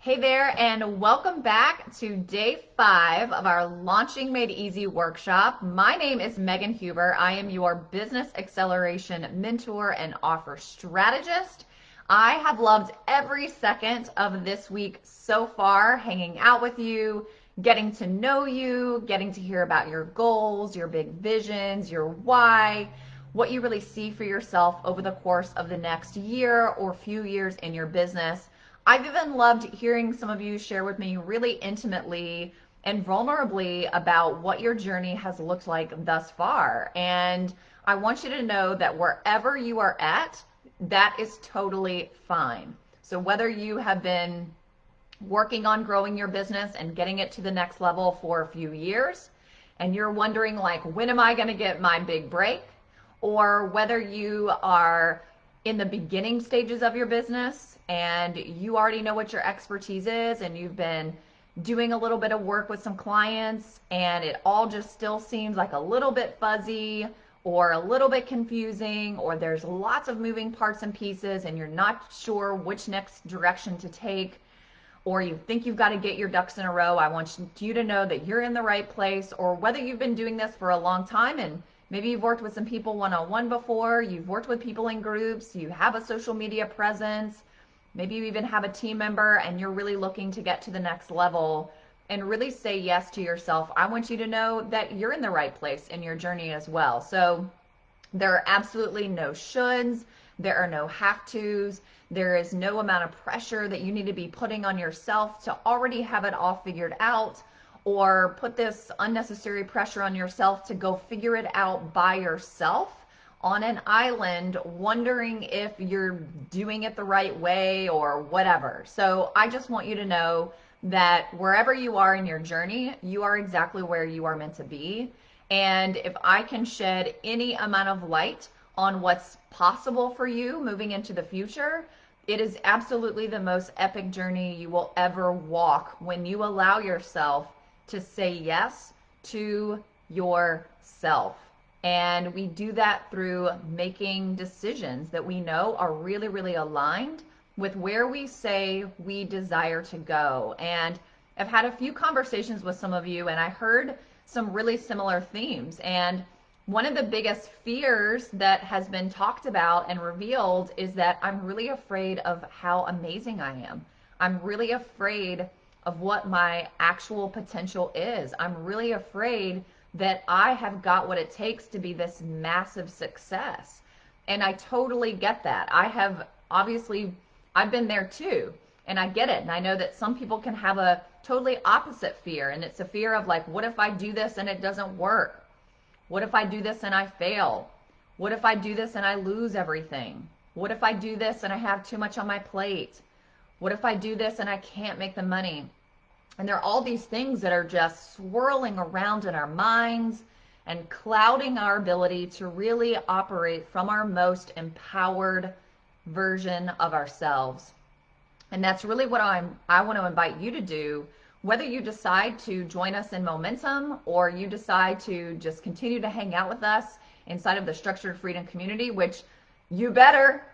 Hey there, and welcome back to day 5 of our Launching Made Easy workshop. My name is Megan Huber. I am your business acceleration mentor and offer strategist. I have loved every second of this week so far, hanging out with you, getting to know you, getting to hear about your goals, your big visions, your why, what you really see for yourself over the course of the next year or few years in your business. I've even loved hearing some of you share with me really intimately and vulnerably about what your journey has looked like thus far. And I want you to know that wherever you are at, that is totally fine. So whether you have been working on growing your business and getting it to the next level for a few years, and you're wondering like, when am I going to get my big break? Or whether you are in the beginning stages of your business and you already know what your expertise is and you've been doing a little bit of work with some clients and it all just still seems like a little bit fuzzy or a little bit confusing, or there's lots of moving parts and pieces and you're not sure which next direction to take, or you think you've got to get your ducks in a row, I want you to know that you're in the right place. Or whether you've been doing this for a long time and maybe you've worked with some people one-on-one before, you've worked with people in groups, you have a social media presence, maybe you even have a team member and you're really looking to get to the next level and really say yes to yourself, I want you to know that you're in the right place in your journey as well. So there are absolutely no shoulds, there are no have-tos, there is no amount of pressure that you need to be putting on yourself to already have it all figured out, or put this unnecessary pressure on yourself to go figure it out by yourself on an island, wondering if you're doing it the right way or whatever. So I just want you to know that wherever you are in your journey, you are exactly where you are meant to be. And if I can shed any amount of light on what's possible for you moving into the future, it is absolutely the most epic journey you will ever walk when you allow yourself to say yes to yourself. And we do that through making decisions that we know are really, really aligned with where we say we desire to go. And I've had a few conversations with some of you and I heard some really similar themes. And one of the biggest fears that has been talked about and revealed is that I'm really afraid of how amazing I am. I'm really afraid of what my actual potential is. I'm really afraid that I have got what it takes to be this massive success. And I totally get that. I've been there too. And I get it. And I know that some people can have a totally opposite fear. And it's a fear of like, what if I do this and it doesn't work? What if I do this and I fail? What if I do this and I lose everything? What if I do this and I have too much on my plate? What if I do this and I can't make the money? And there are all these things that are just swirling around in our minds and clouding our ability to really operate from our most empowered version of ourselves. And that's really what I want to invite you to do, whether you decide to join us in Momentum or you decide to just continue to hang out with us inside of the Structured Freedom community, which you better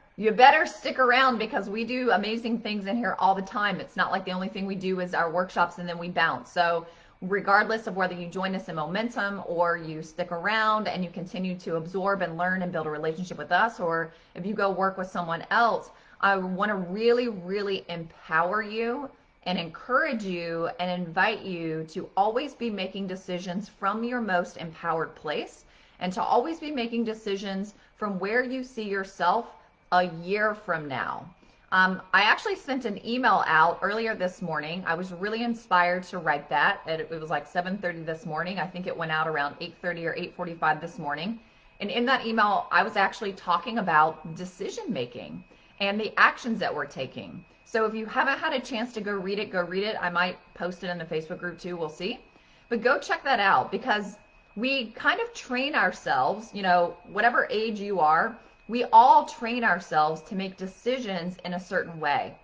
stick around because we do amazing things in here all the time. It's not like the only thing we do is our workshops and then we bounce. So regardless of whether you join us in Momentum or you stick around and you continue to absorb and learn and build a relationship with us, or if you go work with someone else, I want to really, really empower you and encourage you and invite you to always be making decisions from your most empowered place and to always be making decisions from where you see yourself a year from now. I actually sent an email out earlier this morning. I was really inspired to write that. It was like 7:30 this morning. I think it went out around 8:30 or 8:45 this morning. And in that email, I was actually talking about decision making and the actions that we're taking. So if you haven't had a chance to go read it, go read it. I might post it in the Facebook group too, we'll see. But go check that out because we kind of train ourselves, whatever age you are, we all train ourselves to make decisions in a certain way.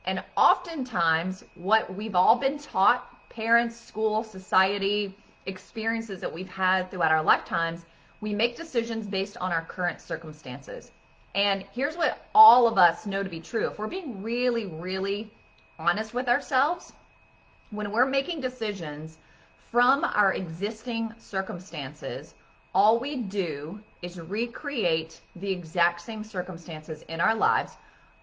And oftentimes what we've all been taught, parents, school, society, experiences that we've had throughout our lifetimes, we make decisions based on our current circumstances. And here's what all of us know to be true. If we're being really, really honest with ourselves, when we're making decisions from our existing circumstances, all we do is recreate the exact same circumstances in our lives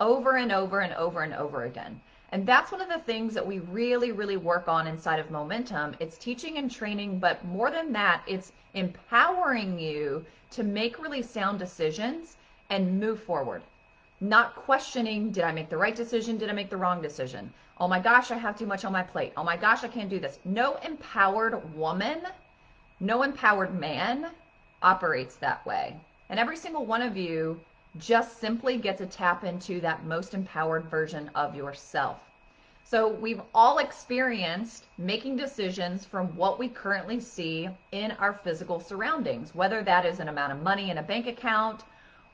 over and over and over and over again. And that's one of the things that we really, really work on inside of Momentum. It's teaching and training, but more than that, it's empowering you to make really sound decisions and move forward. Not questioning, did I make the right decision? Did I make the wrong decision? Oh my gosh, I have too much on my plate. Oh my gosh, I can't do this. No empowered woman, no empowered man operates that way. And every single one of you just simply get to tap into that most empowered version of yourself. So we've all experienced making decisions from what we currently see in our physical surroundings, whether that is an amount of money in a bank account,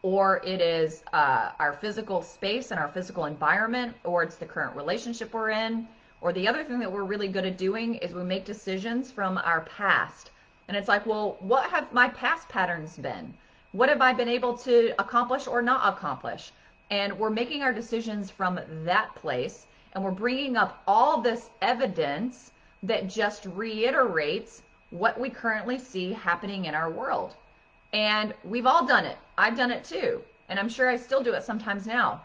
or it is our physical space and our physical environment, or it's the current relationship we're in. Or the other thing that we're really good at doing is we make decisions from our past. And it's like, well, what have my past patterns been? What have I been able to accomplish or not accomplish? And we're making our decisions from that place, and we're bringing up all this evidence that just reiterates what we currently see happening in our world. And we've all done it. I've done it too. And I'm sure I still do it sometimes now.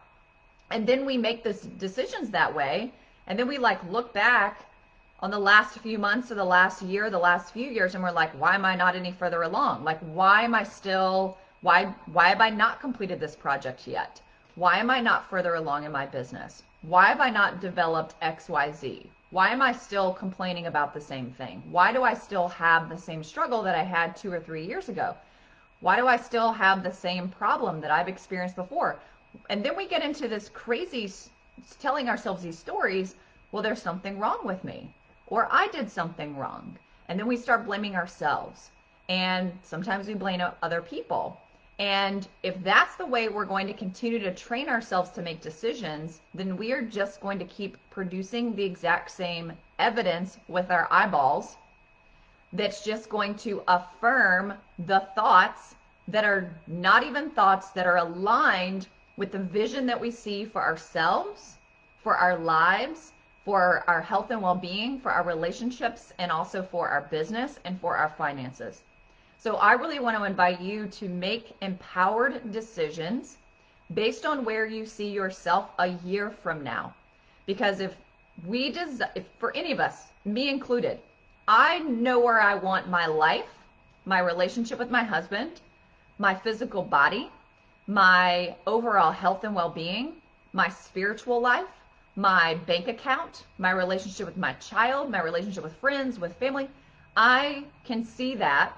And then we make these decisions that way. And then we look back on the last few months or the last year, the last few years, and we're like, why am I not any further along? Why am I still, why have I not completed this project yet? Why am I not further along in my business? Why have I not developed XYZ? Why am I still complaining about the same thing? Why do I still have the same struggle that I had 2 or 3 years ago? Why do I still have the same problem that I've experienced before? And then we get into this crazy telling ourselves these stories. Well, there's something wrong with me, or I did something wrong. And then we start blaming ourselves. And sometimes we blame other people. And if that's the way we're going to continue to train ourselves to make decisions, then we are just going to keep producing the exact same evidence with our eyeballs that's just going to affirm the thoughts that are not even thoughts that are aligned with the vision that we see for ourselves, for our lives, for our health and well-being, for our relationships, and also for our business and for our finances. So I really want to invite you to make empowered decisions based on where you see yourself a year from now. Because if for any of us, me included, I know where I want my life, my relationship with my husband, my physical body, my overall health and well-being, my spiritual life, my bank account, my relationship with my child, my relationship with friends, with family. I can see that.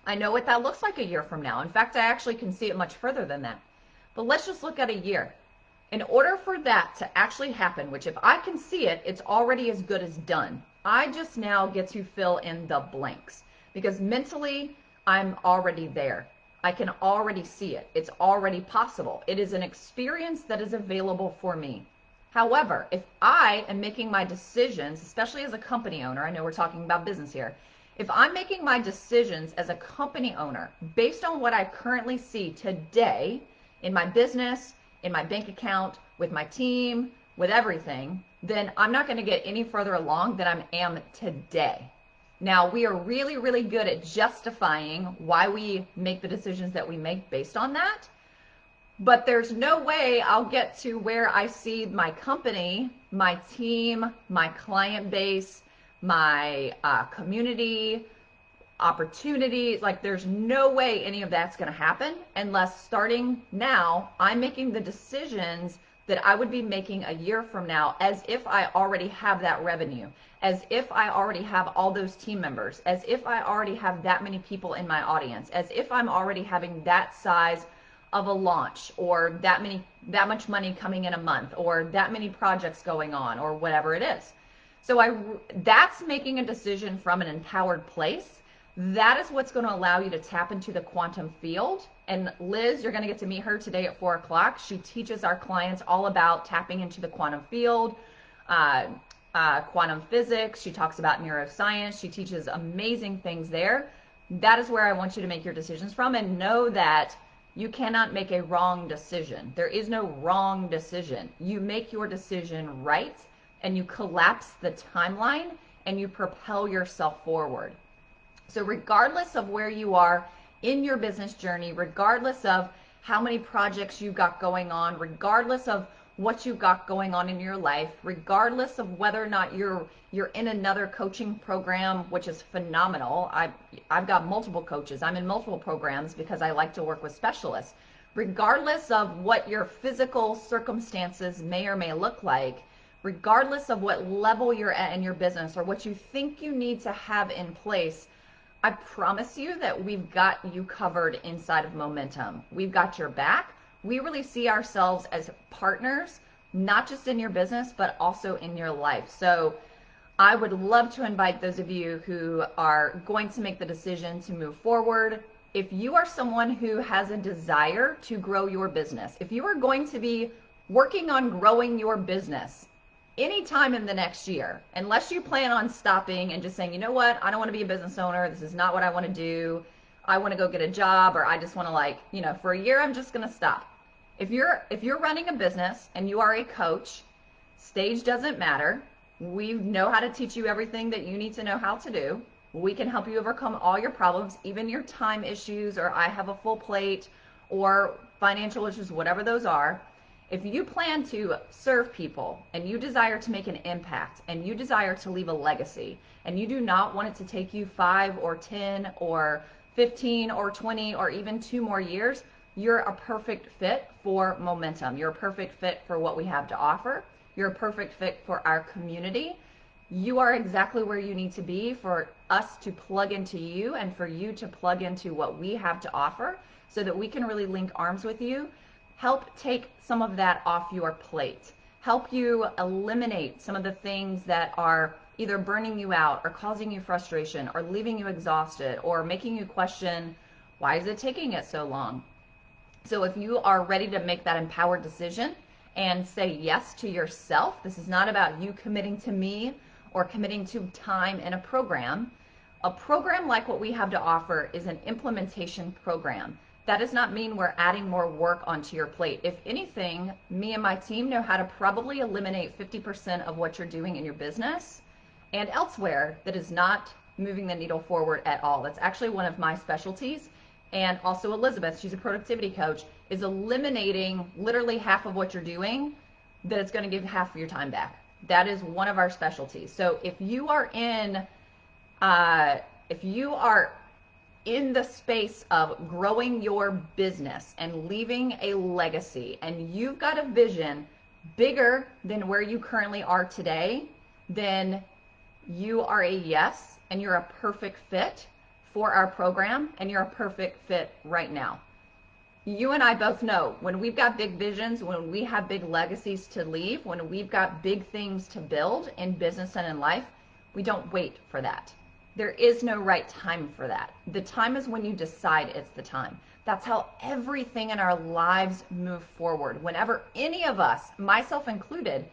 I know what that looks like a year from now. In fact, I actually can see it much further than that. But let's just look at a year. In order for that to actually happen, which if I can see it, it's already as good as done. I just now get to fill in the blanks because mentally I'm already there. I can already see it. It's already possible. It is an experience that is available for me. However, if I am making my decisions, especially as a company owner, I know we're talking about business here. If I'm making my decisions as a company owner based on what I currently see today in my business, in my bank account, with my team, with everything, then I'm not going to get any further along than I am today. Now, we are really, really good at justifying why we make the decisions that we make based on that. But there's no way I'll get to where I see my company, my team, my client base, my community, opportunities. There's no way any of that's going to happen unless starting now, I'm making the decisions that I would be making a year from now as if I already have that revenue, as if I already have all those team members, as if I already have that many people in my audience, as if I'm already having that size of a launch, or that much money coming in a month, or that many projects going on, or whatever it is. So that's making a decision from an empowered place. That is what's going to allow you to tap into the quantum field. And Liz, you're going to get to meet her today at 4 o'clock. She teaches our clients all about tapping into the quantum field, quantum physics. She talks about neuroscience. She teaches amazing things there. That is where I want you to make your decisions from, and know that You cannot make a wrong decision. There is no wrong decision. You make your decision right, and you collapse the timeline, and you propel yourself forward. So regardless of where you are in your business journey, regardless of how many projects you got going on, regardless of what you got going on in your life, regardless of whether or not you're in another coaching program, which is phenomenal. I've got multiple coaches. I'm in multiple programs because I like to work with specialists. Regardless of what your physical circumstances may or may look like, regardless of what level you're at in your business or what you think you need to have in place, I promise you that we've got you covered inside of Momentum. We've got your back. We really see ourselves as partners, not just in your business, but also in your life. So I would love to invite those of you who are going to make the decision to move forward. If you are someone who has a desire to grow your business, if you are going to be working on growing your business anytime in the next year, unless you plan on stopping and just saying, you know what, I don't want to be a business owner. This is not what I want to do. I want to go get a job, or I just want to for a year, I'm just going to stop. If you're running a business and you are a coach, stage doesn't matter. We know how to teach you everything that you need to know how to do. We can help you overcome all your problems, even your time issues, or I have a full plate, or financial issues, whatever those are. If you plan to serve people and you desire to make an impact and you desire to leave a legacy and you do not want it to take you 5 or 10 or 15 or 20 or even 2 more years, you're a perfect fit for Momentum. You're a perfect fit for what we have to offer. You're a perfect fit for our community. You are exactly where you need to be for us to plug into you and for you to plug into what we have to offer so that we can really link arms with you. Help take some of that off your plate. Help you eliminate some of the things that are either burning you out or causing you frustration or leaving you exhausted or making you question, why is it taking it so long? So if you are ready to make that empowered decision and say yes to yourself, this is not about you committing to me or committing to time in a program. A program like what we have to offer is an implementation program. That does not mean we're adding more work onto your plate. If anything, me and my team know how to probably eliminate 50% of what you're doing in your business and elsewhere that is not moving the needle forward at all. That's actually one of my specialties. And also Elizabeth, she's a productivity coach, is eliminating literally half of what you're doing that it's going to give half of your time back. That is one of our specialties. So if you are in the space of growing your business and leaving a legacy, and you've got a vision bigger than where you currently are today, then you are a yes, and you're a perfect fit for our program, and you're a perfect fit right now. You and I both know when we've got big visions, when we have big legacies to leave, when we've got big things to build in business and in life, we don't wait for that. There is no right time for that. The time is when you decide it's the time. That's how everything in our lives move forward. Whenever any of us, myself included,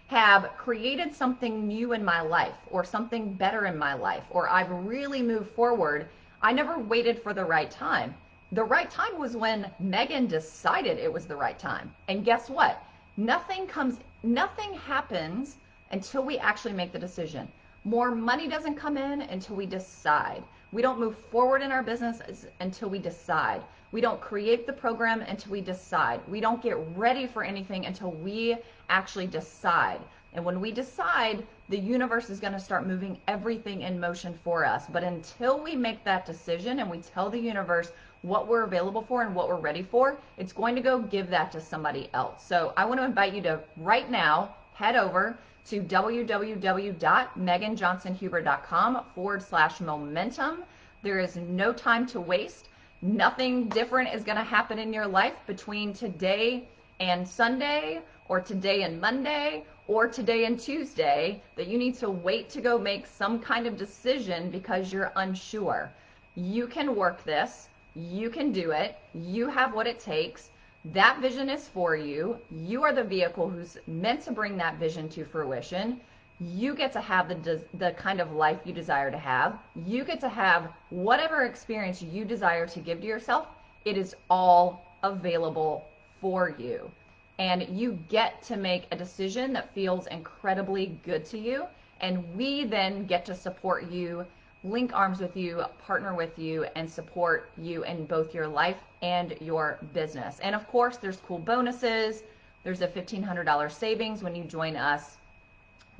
have created something new in my life or something better in my life, or I've really moved forward, I never waited for the right time. The right time was when Megan decided it was the right time. And guess what? Nothing happens until we actually make the decision. More money doesn't come in until we decide. We don't move forward in our business until we decide. We don't create the program until we decide. We don't get ready for anything until we actually decide. And when we decide, the universe is going to start moving everything in motion for us. But until we make that decision and we tell the universe what we're available for and what we're ready for, it's going to go give that to somebody else. So I want to invite you to right now head over to www.meganjohnsonhuber.com/momentum. There is no time to waste. Nothing different is going to happen in your life between today and Sunday, or today and Monday, or today and Tuesday, that you need to wait to go make some kind of decision because you're unsure. You can work this. You can do it. You have what it takes. That vision is for you. You are the vehicle who's meant to bring that vision to fruition. You get to have the kind of life you desire to have. You get to have whatever experience you desire to give to yourself. It is all available for you. And you get to make a decision that feels incredibly good to you. And we then get to support you, link arms with you, partner with you, and support you in both your life and your business. And of course, there's cool bonuses. There's a $1,500 savings when you join us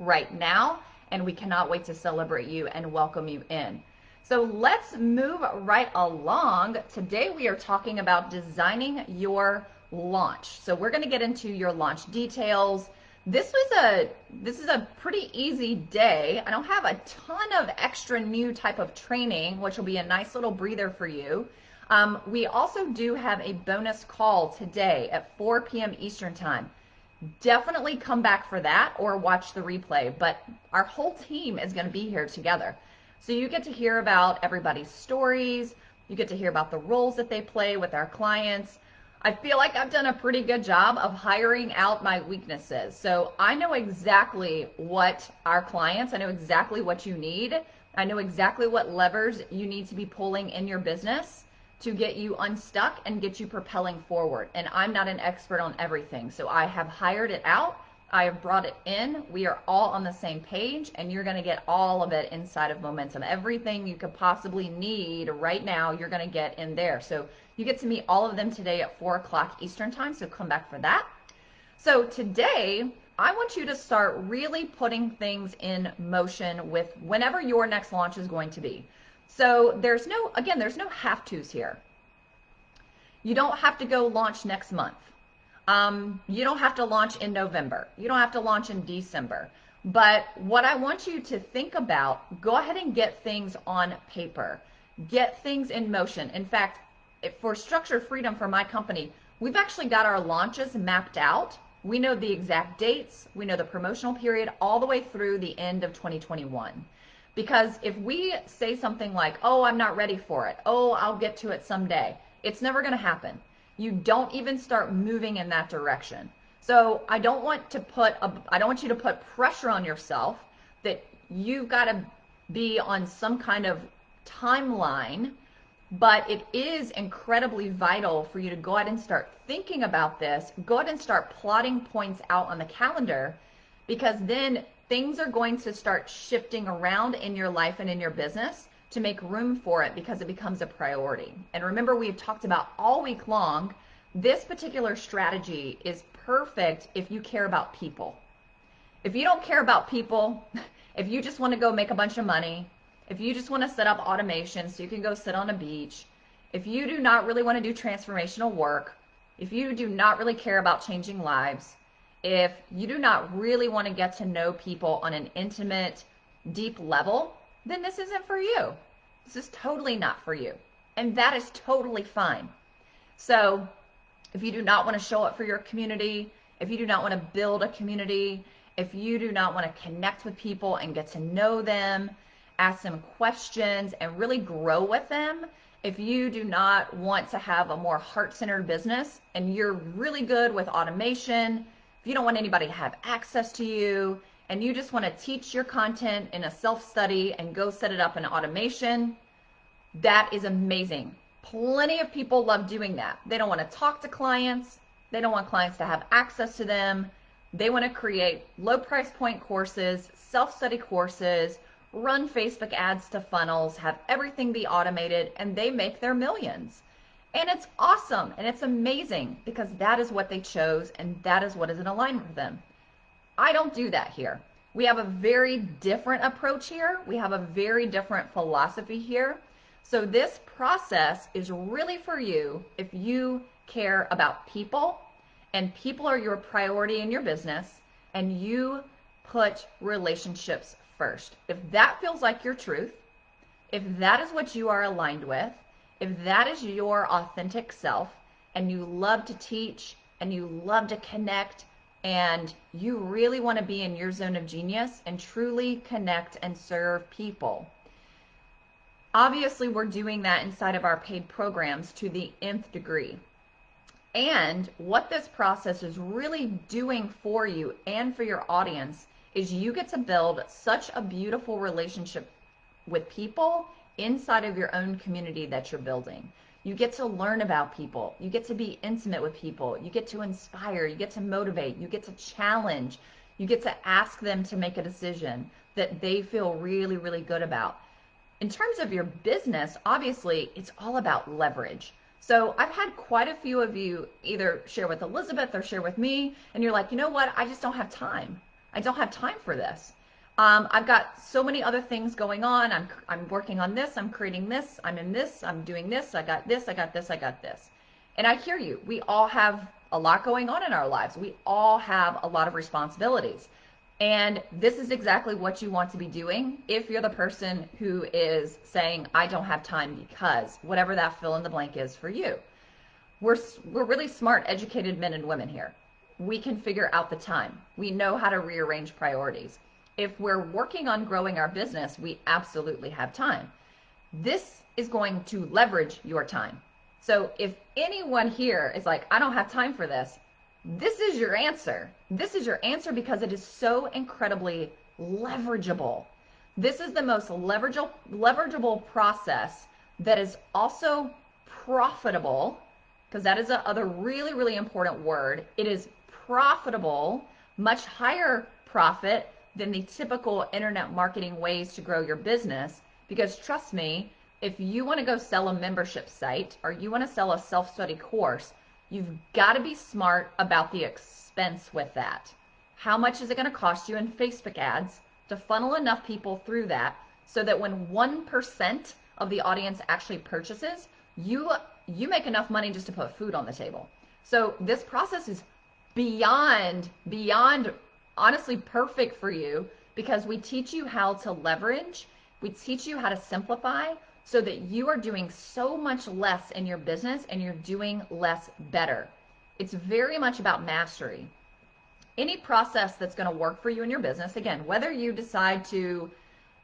right now. And we cannot wait to celebrate you and welcome you in. So let's move right along. Today we are talking about designing your launch. So we're going to get into your launch details. This is a pretty easy day. I don't have a ton of extra new type of training, which will be a nice little breather for you. We also do have a bonus call today at 4 p.m. Eastern time. Definitely come back for that or watch the replay, but our whole team is going to be here together. So you get to hear about everybody's stories. You get to hear about the roles that they play with our clients. I feel like I've done a pretty good job of hiring out my weaknesses. So I know exactly what our clients, I know exactly what you need. I know exactly what levers you need to be pulling in your business to get you unstuck and get you propelling forward. And I'm not an expert on everything. So I have hired it out. I have brought it in. We are all on the same page, and you're going to get all of it inside of Momentum. Everything you could possibly need right now, you're going to get in there. So you get to meet all of them today at 4 o'clock Eastern time. So come back for that. So today, I want you to start really putting things in motion with whenever your next launch is going to be. So there's no have-tos here. You don't have to go launch next month. You don't have to launch in November. You don't have to launch in December. But what I want you to think about, go ahead and get things on paper. Get things in motion. In fact, for Structure Freedom for my company, we've actually got our launches mapped out. We know the exact dates. We know the promotional period all the way through the end of 2021. Because if we say something like, oh, I'm not ready for it. Oh, I'll get to it someday. It's never going to happen. You don't even start moving in that direction. So I don't want you to put pressure on yourself that you've got to be on some kind of timeline, but it is incredibly vital for you to go ahead and start thinking about this. Go ahead and start plotting points out on the calendar, because then things are going to start shifting around in your life and in your business to make room for it, because it becomes a priority. And remember, we've talked about all week long, this particular strategy is perfect if you care about people. If you don't care about people, if you just want to go make a bunch of money, if you just want to set up automation so you can go sit on a beach, if you do not really want to do transformational work, if you do not really care about changing lives, if you do not really want to get to know people on an intimate, deep level, then this isn't for you. This is totally not for you. And that is totally fine. So if you do not want to show up for your community, if you do not want to build a community, if you do not want to connect with people and get to know them, ask them questions and really grow with them, if you do not want to have a more heart-centered business and you're really good with automation, if you don't want anybody to have access to you, and you just want to teach your content in a self-study and go set it up in automation, that is amazing. Plenty of people love doing that. They don't want to talk to clients. They don't want clients to have access to them. They want to create low price point courses, self-study courses, run Facebook ads to funnels, have everything be automated, and they make their millions. And it's awesome and it's amazing, because that is what they chose and that is what is in alignment with them. I don't do that here. We have a very different approach here. We have a very different philosophy here. So this process is really for you if you care about people and people are your priority in your business and you put relationships first. If that feels like your truth, if that is what you are aligned with, if that is your authentic self and you love to teach and you love to connect and you really want to be in your zone of genius and truly connect and serve people. Obviously, we're doing that inside of our paid programs to the nth degree. And what this process is really doing for you and for your audience is you get to build such a beautiful relationship with people inside of your own community that you're building. You get to learn about people. You get to be intimate with people. You get to inspire. You get to motivate. You get to challenge. You get to ask them to make a decision that they feel really, really good about. In terms of your business, obviously, it's all about leverage. So I've had quite a few of you either share with Elizabeth or share with me, and you're like, you know what? I just don't have time. I don't have time for this. I've got so many other things going on. I'm working on this. I'm creating this. I'm in this. I'm doing this. I got this. I got this. I got this. And I hear you. We all have a lot going on in our lives. We all have a lot of responsibilities. And this is exactly what you want to be doing if you're the person who is saying, I don't have time because, whatever that fill in the blank is for you. We're really smart, educated men and women here. We can figure out the time. We know how to rearrange priorities. If we're working on growing our business, we absolutely have time. This is going to leverage your time. So if anyone here is like, I don't have time for this, this is your answer. This is your answer because it is so incredibly leverageable. This is the most leverageable process that is also profitable, because that is another really, really important word. It is profitable, much higher profit than the typical internet marketing ways to grow your business. Because trust me, if you want to go sell a membership site or you want to sell a self-study course, you've got to be smart about the expense with that. How much is it going to cost you in Facebook ads to funnel enough people through that so that when 1% of the audience actually purchases, you make enough money just to put food on the table. So this process is beyond honestly perfect for you because we teach you how to leverage, we teach you how to simplify so that you are doing so much less in your business and you're doing less better. It's very much about mastery. Any process that's going to work for you in your business, again, whether you decide to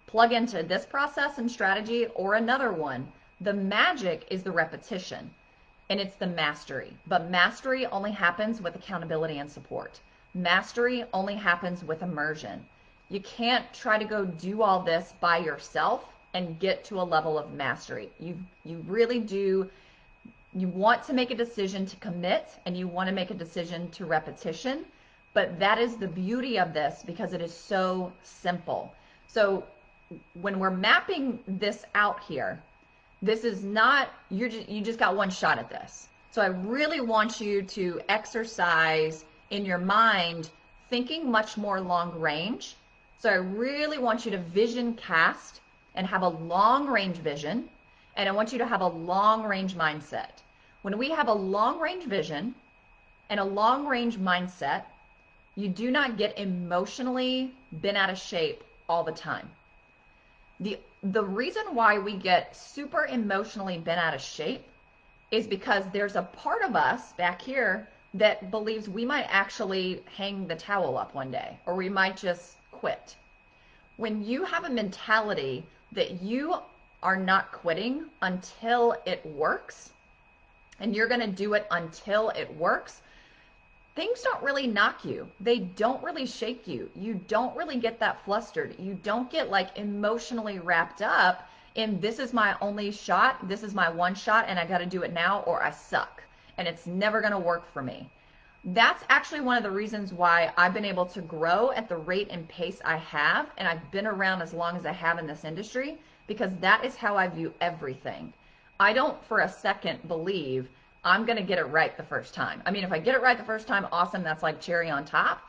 plug into this process and strategy or another one, the magic is the repetition and it's the mastery. But mastery only happens with accountability and support. Mastery only happens with immersion. You can't try to go do all this by yourself and get to a level of mastery. You really do. You want to make a decision to commit and you want to make a decision to repetition, but that is the beauty of this because it is so simple. So when we're mapping this out here, this is not, you just got one shot at this. So I really want you to exercise in your mind thinking much more long range. So I really want you to vision cast and have a long range vision, and I want you to have a long range mindset. When we have a long range vision and a long range mindset, you do not get emotionally bent out of shape all the time. The reason why we get super emotionally bent out of shape is because there's a part of us back here that believes we might actually hang the towel up one day, or we might just quit. When you have a mentality that you are not quitting until it works, and you're going to do it until it works, things don't really knock you. They don't really shake you. You don't really get that flustered. You don't get like emotionally wrapped up in this is my only shot, this is my one shot, and I got to do it now or I suck and it's never going to work for me. That's actually one of the reasons why I've been able to grow at the rate and pace I have, and I've been around as long as I have in this industry, because that is how I view everything. I don't for a second believe I'm going to get it right the first time. I mean, if I get it right the first time, awesome, that's like cherry on top.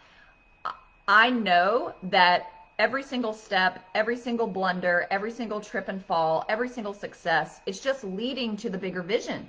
I know that every single step, every single blunder, every single trip and fall, every single success, it's just leading to the bigger vision.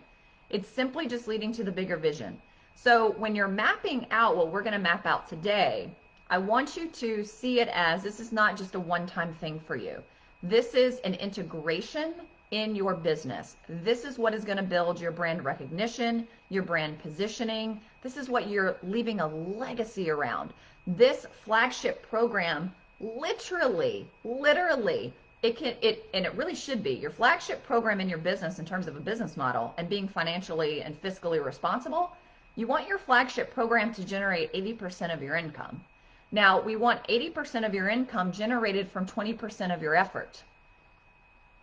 It's simply just leading to the bigger vision. So when you're mapping out what we're going to map out today, I want you to see it as this is not just a one-time thing for you. This is an integration in your business. This is what is going to build your brand recognition, your brand positioning. This is what you're leaving a legacy around. This flagship program, literally, it really should be your flagship program in your business in terms of a business model and being financially and fiscally responsible. You want your flagship program to generate 80% of your income. Now, we want 80% of your income generated from 20% of your effort.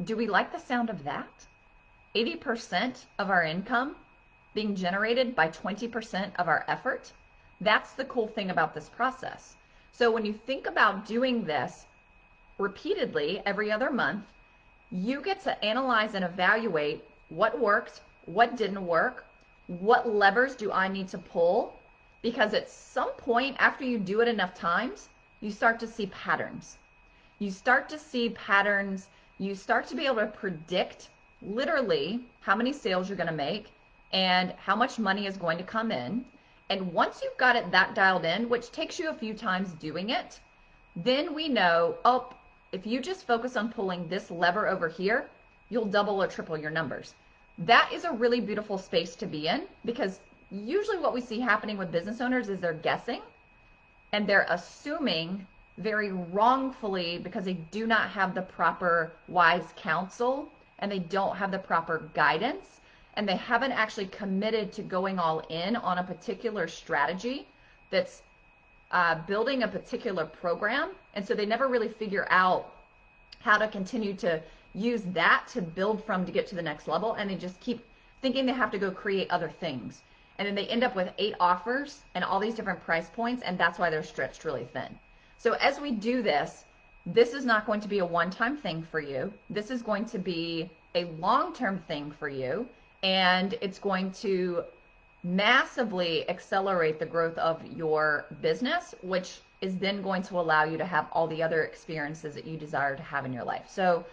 Do we like the sound of that? 80% of our income being generated by 20% of our effort. That's the cool thing about this process. So when you think about doing this repeatedly every other month, you get to analyze and evaluate what worked, what didn't work, what levers do I need to pull, because at some point after you do it enough times, you start to see patterns. You start to see patterns. You start to be able to predict literally how many sales you're going to make and how much money is going to come in. And once you've got it that dialed in, which takes you a few times doing it, then we know, oh, if you just focus on pulling this lever over here, you'll double or triple your numbers. That is a really beautiful space to be in, because usually what we see happening with business owners is they're guessing and they're assuming very wrongfully because they do not have the proper wise counsel and they don't have the proper guidance and they haven't actually committed to going all in on a particular strategy that's building a particular program. And so they never really figure out how to continue to use that to build from to get to the next level. And they just keep thinking they have to go create other things. And then they end up with 8 offers and all these different price points. And that's why they're stretched really thin. So as we do this, this is not going to be a one-time thing for you. This is going to be a long-term thing for you. And it's going to massively accelerate the growth of your business, which is then going to allow you to have all the other experiences that you desire to have in your life. So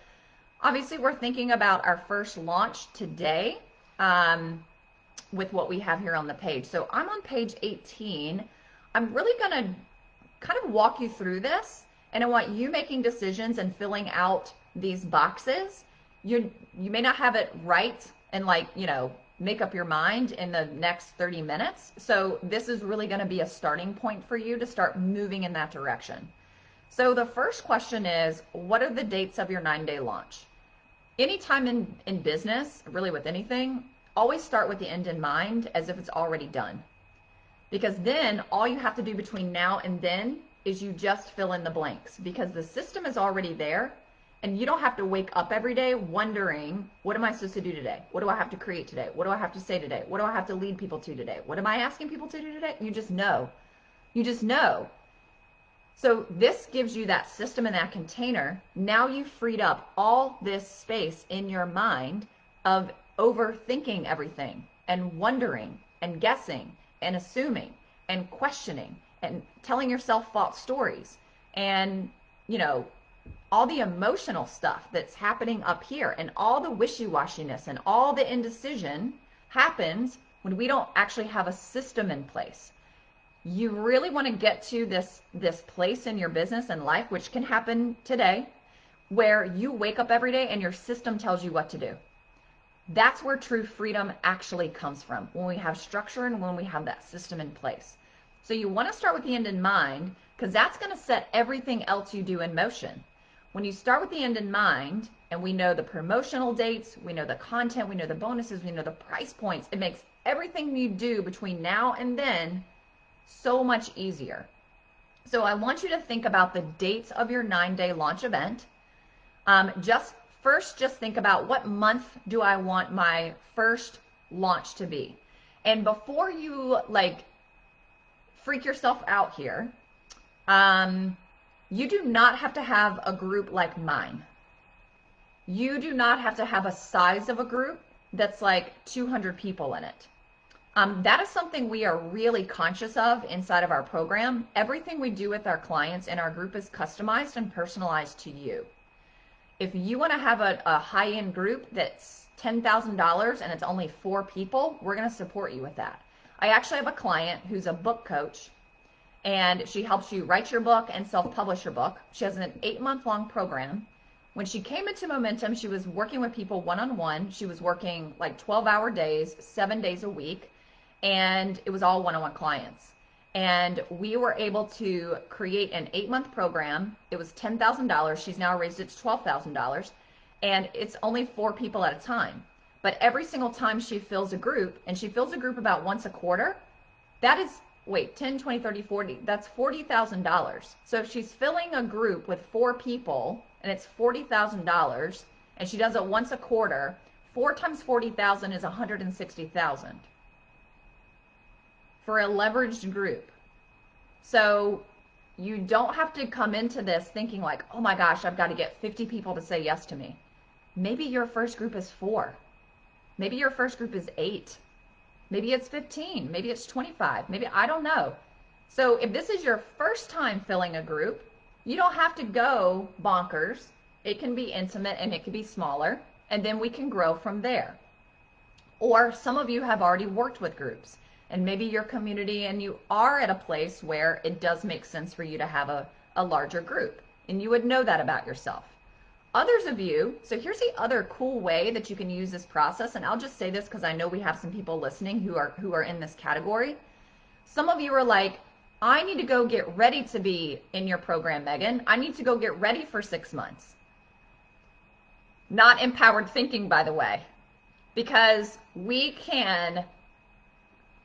obviously we're thinking about our first launch today with what we have here on the page. So I'm on page 18. I'm really going to kind of walk you through this, and I want you making decisions and filling out these boxes. You may not have it right and make up your mind in the next 30 minutes. So this is really going to be a starting point for you to start moving in that direction. So the first question is, what are the dates of your 9-day launch? Anytime in business, really with anything, always start with the end in mind as if it's already done. Because then all you have to do between now and then is you just fill in the blanks, because the system is already there. And you don't have to wake up every day wondering, what am I supposed to do today? What do I have to create today? What do I have to say today? What do I have to lead people to today? What am I asking people to do today? You just know. You just know. So this gives you that system and that container. Now you've freed up all this space in your mind of overthinking everything and wondering and guessing and assuming and questioning and telling yourself false stories and, all the emotional stuff that's happening up here, and all the wishy-washiness and all the indecision happens when we don't actually have a system in place. You really want to get to this place in your business and life, which can happen today, where you wake up every day and your system tells you what to do. That's where true freedom actually comes from, when we have structure and when we have that system in place. So you want to start with the end in mind, because that's going to set everything else you do in motion. When you start with the end in mind, and we know the promotional dates, we know the content, we know the bonuses, we know the price points, it makes everything you do between now and then so much easier. So I want you to think about the dates of your 9-day launch event. Just think about, what month do I want my first launch to be? And before you freak yourself out here, you do not have to have a group like mine. You do not have to have a size of a group that's 200 people in it. That is something we are really conscious of inside of our program. Everything we do with our clients in our group is customized and personalized to you. If you want to have a high-end group that's $10,000 and it's only 4 people, we're going to support you with that. I actually have a client who's a book coach, and she helps you write your book and self-publish your book. She has an 8-month-long program. When she came into Momentum, she was working with people one-on-one. She was working 12-hour days, 7 days a week, and it was all one-on-one clients. And we were able to create an 8-month program. It was $10,000. She's now raised it to $12,000, and it's only 4 people at a time. But every single time she fills a group, and she fills a group about once a quarter, that is 10, 20, 30, 40, that's $40,000. So if she's filling a group with 4 people and it's $40,000 and she does it once a quarter, 4 times 40,000 is 160,000 for a leveraged group. So you don't have to come into this thinking like, oh my gosh, I've got to get 50 people to say yes to me. Maybe your first group is 4. Maybe your first group is 8. Maybe it's 15. Maybe it's 25. Maybe, I don't know. So if this is your first time filling a group, you don't have to go bonkers. It can be intimate and it can be smaller, and then we can grow from there. Or some of you have already worked with groups, and maybe your community and you are at a place where it does make sense for you to have a larger group, and you would know that about yourself. Others of you, so here's the other cool way that you can use this process, and I'll just say this because I know we have some people listening who are in this category. Some of you are like, I need to go get ready to be in your program, Megan. I need to go get ready for 6 months. Not empowered thinking, by the way, because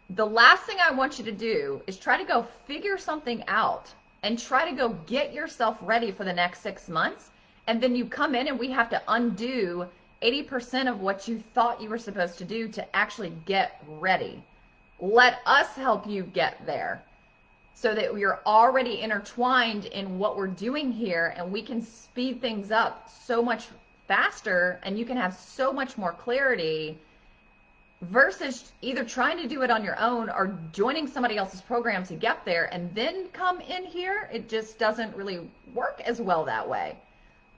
the last thing I want you to do is try to go figure something out and try to go get yourself ready for the next 6 months. And then you come in and we have to undo 80% of what you thought you were supposed to do to actually get ready. Let us help you get there so that you're already intertwined in what we're doing here, and we can speed things up so much faster and you can have so much more clarity versus either trying to do it on your own or joining somebody else's program to get there and then come in here. It just doesn't really work as well that way.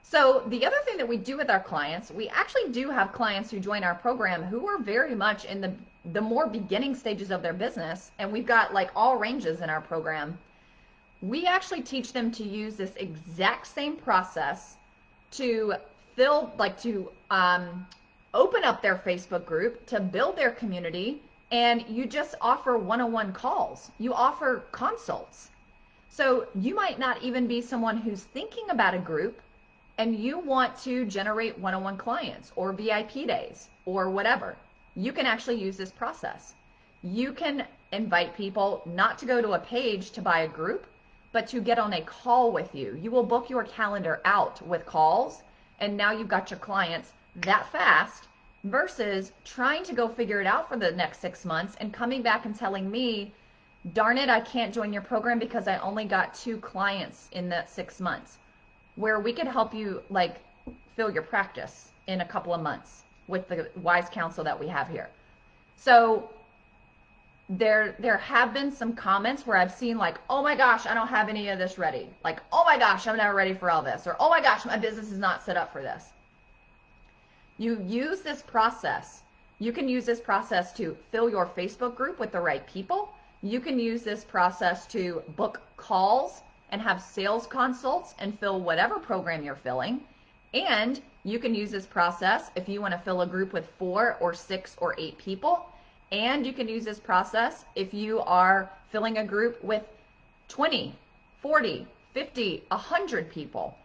So the other thing that we do with our clients, we actually do have clients who join our program who are very much in the more beginning stages of their business, and we've got like all ranges in our program. We actually teach them to use this exact same process to open up their Facebook group, to build their community, and you just offer one-on-one calls. You offer consults. So you might not even be someone who's thinking about a group and you want to generate one-on-one clients or VIP days or whatever. You can actually use this process. You can invite people not to go to a page to buy a group, but to get on a call with you. You will book your calendar out with calls, and now you've got your clients that fast versus trying to go figure it out for the next 6 months and coming back and telling me, darn it, I can't join your program because I only got 2 clients in that 6 months. Where we could help you like fill your practice in a couple of months with the wise counsel that we have here. So there have been some comments where I've seen like, oh my gosh, I don't have any of this ready. Like, oh my gosh, I'm not ready for all this. Or, oh my gosh, my business is not set up for this. You use this process. You can use this process to fill your Facebook group with the right people. You can use this process to book calls and have sales consults and fill whatever program you're filling. And you can use this process if you want to fill a group with 4 or 6 or 8 people. And you can use this process if you are filling a group with 20, 40, 50, 100 people.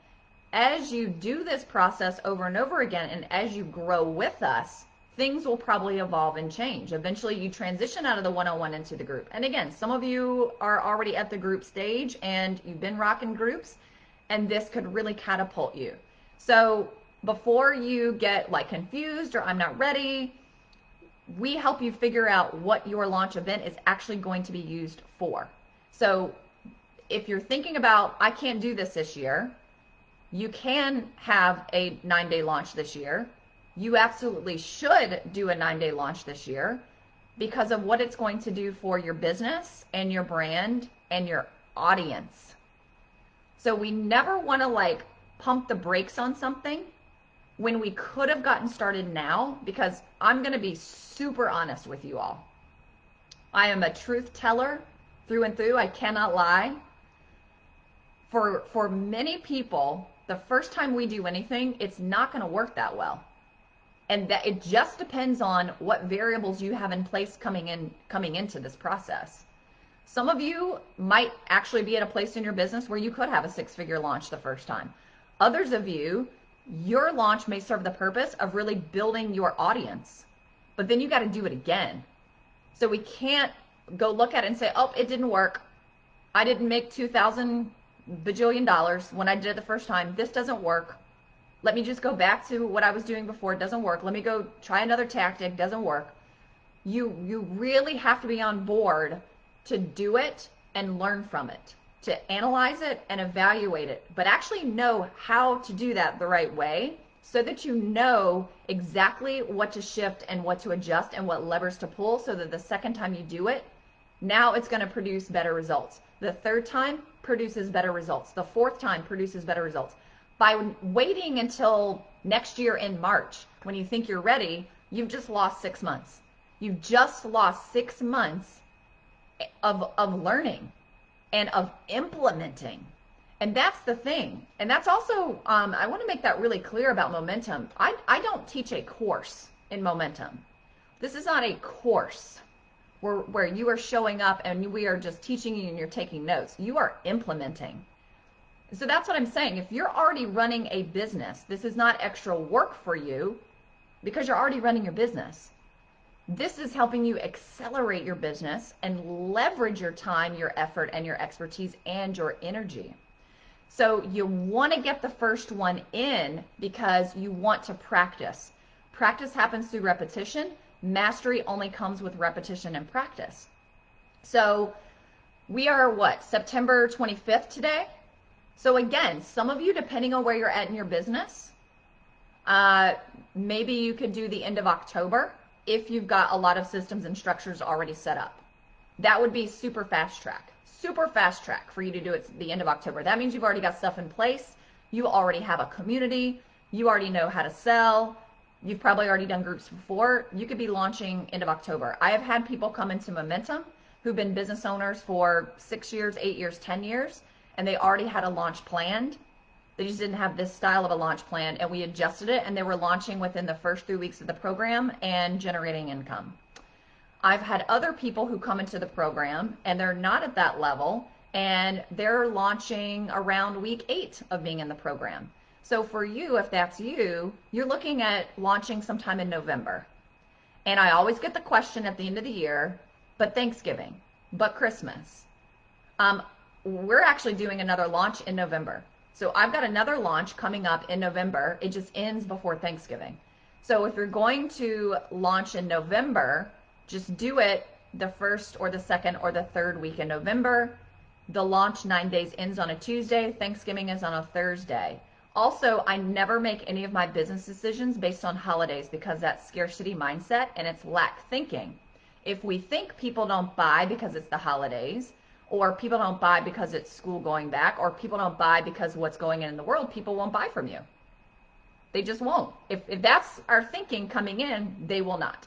As you do this process over and over again, and as you grow with us, things will probably evolve and change. Eventually you transition out of the one-on-one into the group. And again, some of you are already at the group stage and you've been rocking groups, and this could really catapult you. So before you get like confused or I'm not ready, we help you figure out what your launch event is actually going to be used for. So if you're thinking about, I can't do this year, you can have a 9-day launch this year. You absolutely should do a 9-day launch this year because of what it's going to do for your business and your brand and your audience. So we never want to like pump the brakes on something when we could have gotten started now, because I'm going to be super honest with you all. I am a truth teller through and through. I cannot lie. For many people, the first time we do anything, it's not going to work that well. And that it just depends on what variables you have in place coming into this process. Some of you might actually be at a place in your business where you could have a 6-figure launch the first time. Others of you, your launch may serve the purpose of really building your audience, but then you got to do it again. So we can't go look at it and say, oh, it didn't work. I didn't make $2,000 bajillion when I did it the first time. This doesn't work. Let me just go back to what I was doing before. It doesn't work. Let me go try another tactic. Doesn't work. You really have to be on board to do it and learn from it, to analyze it and evaluate it, but actually know how to do that the right way so that you know exactly what to shift and what to adjust and what levers to pull, so that the second time you do it, now it's going to produce better results. The third time produces better results. The fourth time produces better results. By waiting until next year in March, when you think you're ready, you've just lost 6 months. You've just lost 6 months of learning and of implementing. And that's the thing. And that's also, I want to make that really clear about momentum. I don't teach a course in momentum. This is not a course where you are showing up and we are just teaching you and you're taking notes. You are implementing. So that's what I'm saying. If you're already running a business, this is not extra work for you because you're already running your business. This is helping you accelerate your business and leverage your time, your effort, and your expertise and your energy. So you want to get the first one in because you want to practice. Practice happens through repetition. Mastery only comes with repetition and practice. So we are what, September 25th today? So again, some of you, depending on where you're at in your business, maybe you could do the end of October if you've got a lot of systems and structures already set up. That would be super fast track for you to do it at the end of October. That means you've already got stuff in place. You already have a community. You already know how to sell. You've probably already done groups before. You could be launching end of October. I have had people come into Momentum who've been business owners for 6 years, 8 years, 10 years, and they already had a launch planned. They just didn't have this style of a launch plan, and we adjusted it, and they were launching within the first 3 weeks of the program and generating income. I've had other people who come into the program, and they're not at that level, and they're launching around week 8 of being in the program. So for you, if that's you, you're looking at launching sometime in November. And I always get the question at the end of the year, but Thanksgiving, but Christmas. We're actually doing another launch in November. So I've got another launch coming up in November. It just ends before Thanksgiving. So if you're going to launch in November, just do it the first or the second or the third week in November. The launch 9 days ends on a Tuesday. Thanksgiving is on a Thursday. Also, I never make any of my business decisions based on holidays because that's scarcity mindset and it's lack thinking. If we think people don't buy because it's the holidays, or people don't buy because it's school going back, or people don't buy because what's going on in the world, people won't buy from you. They just won't. If that's our thinking coming in, they will not.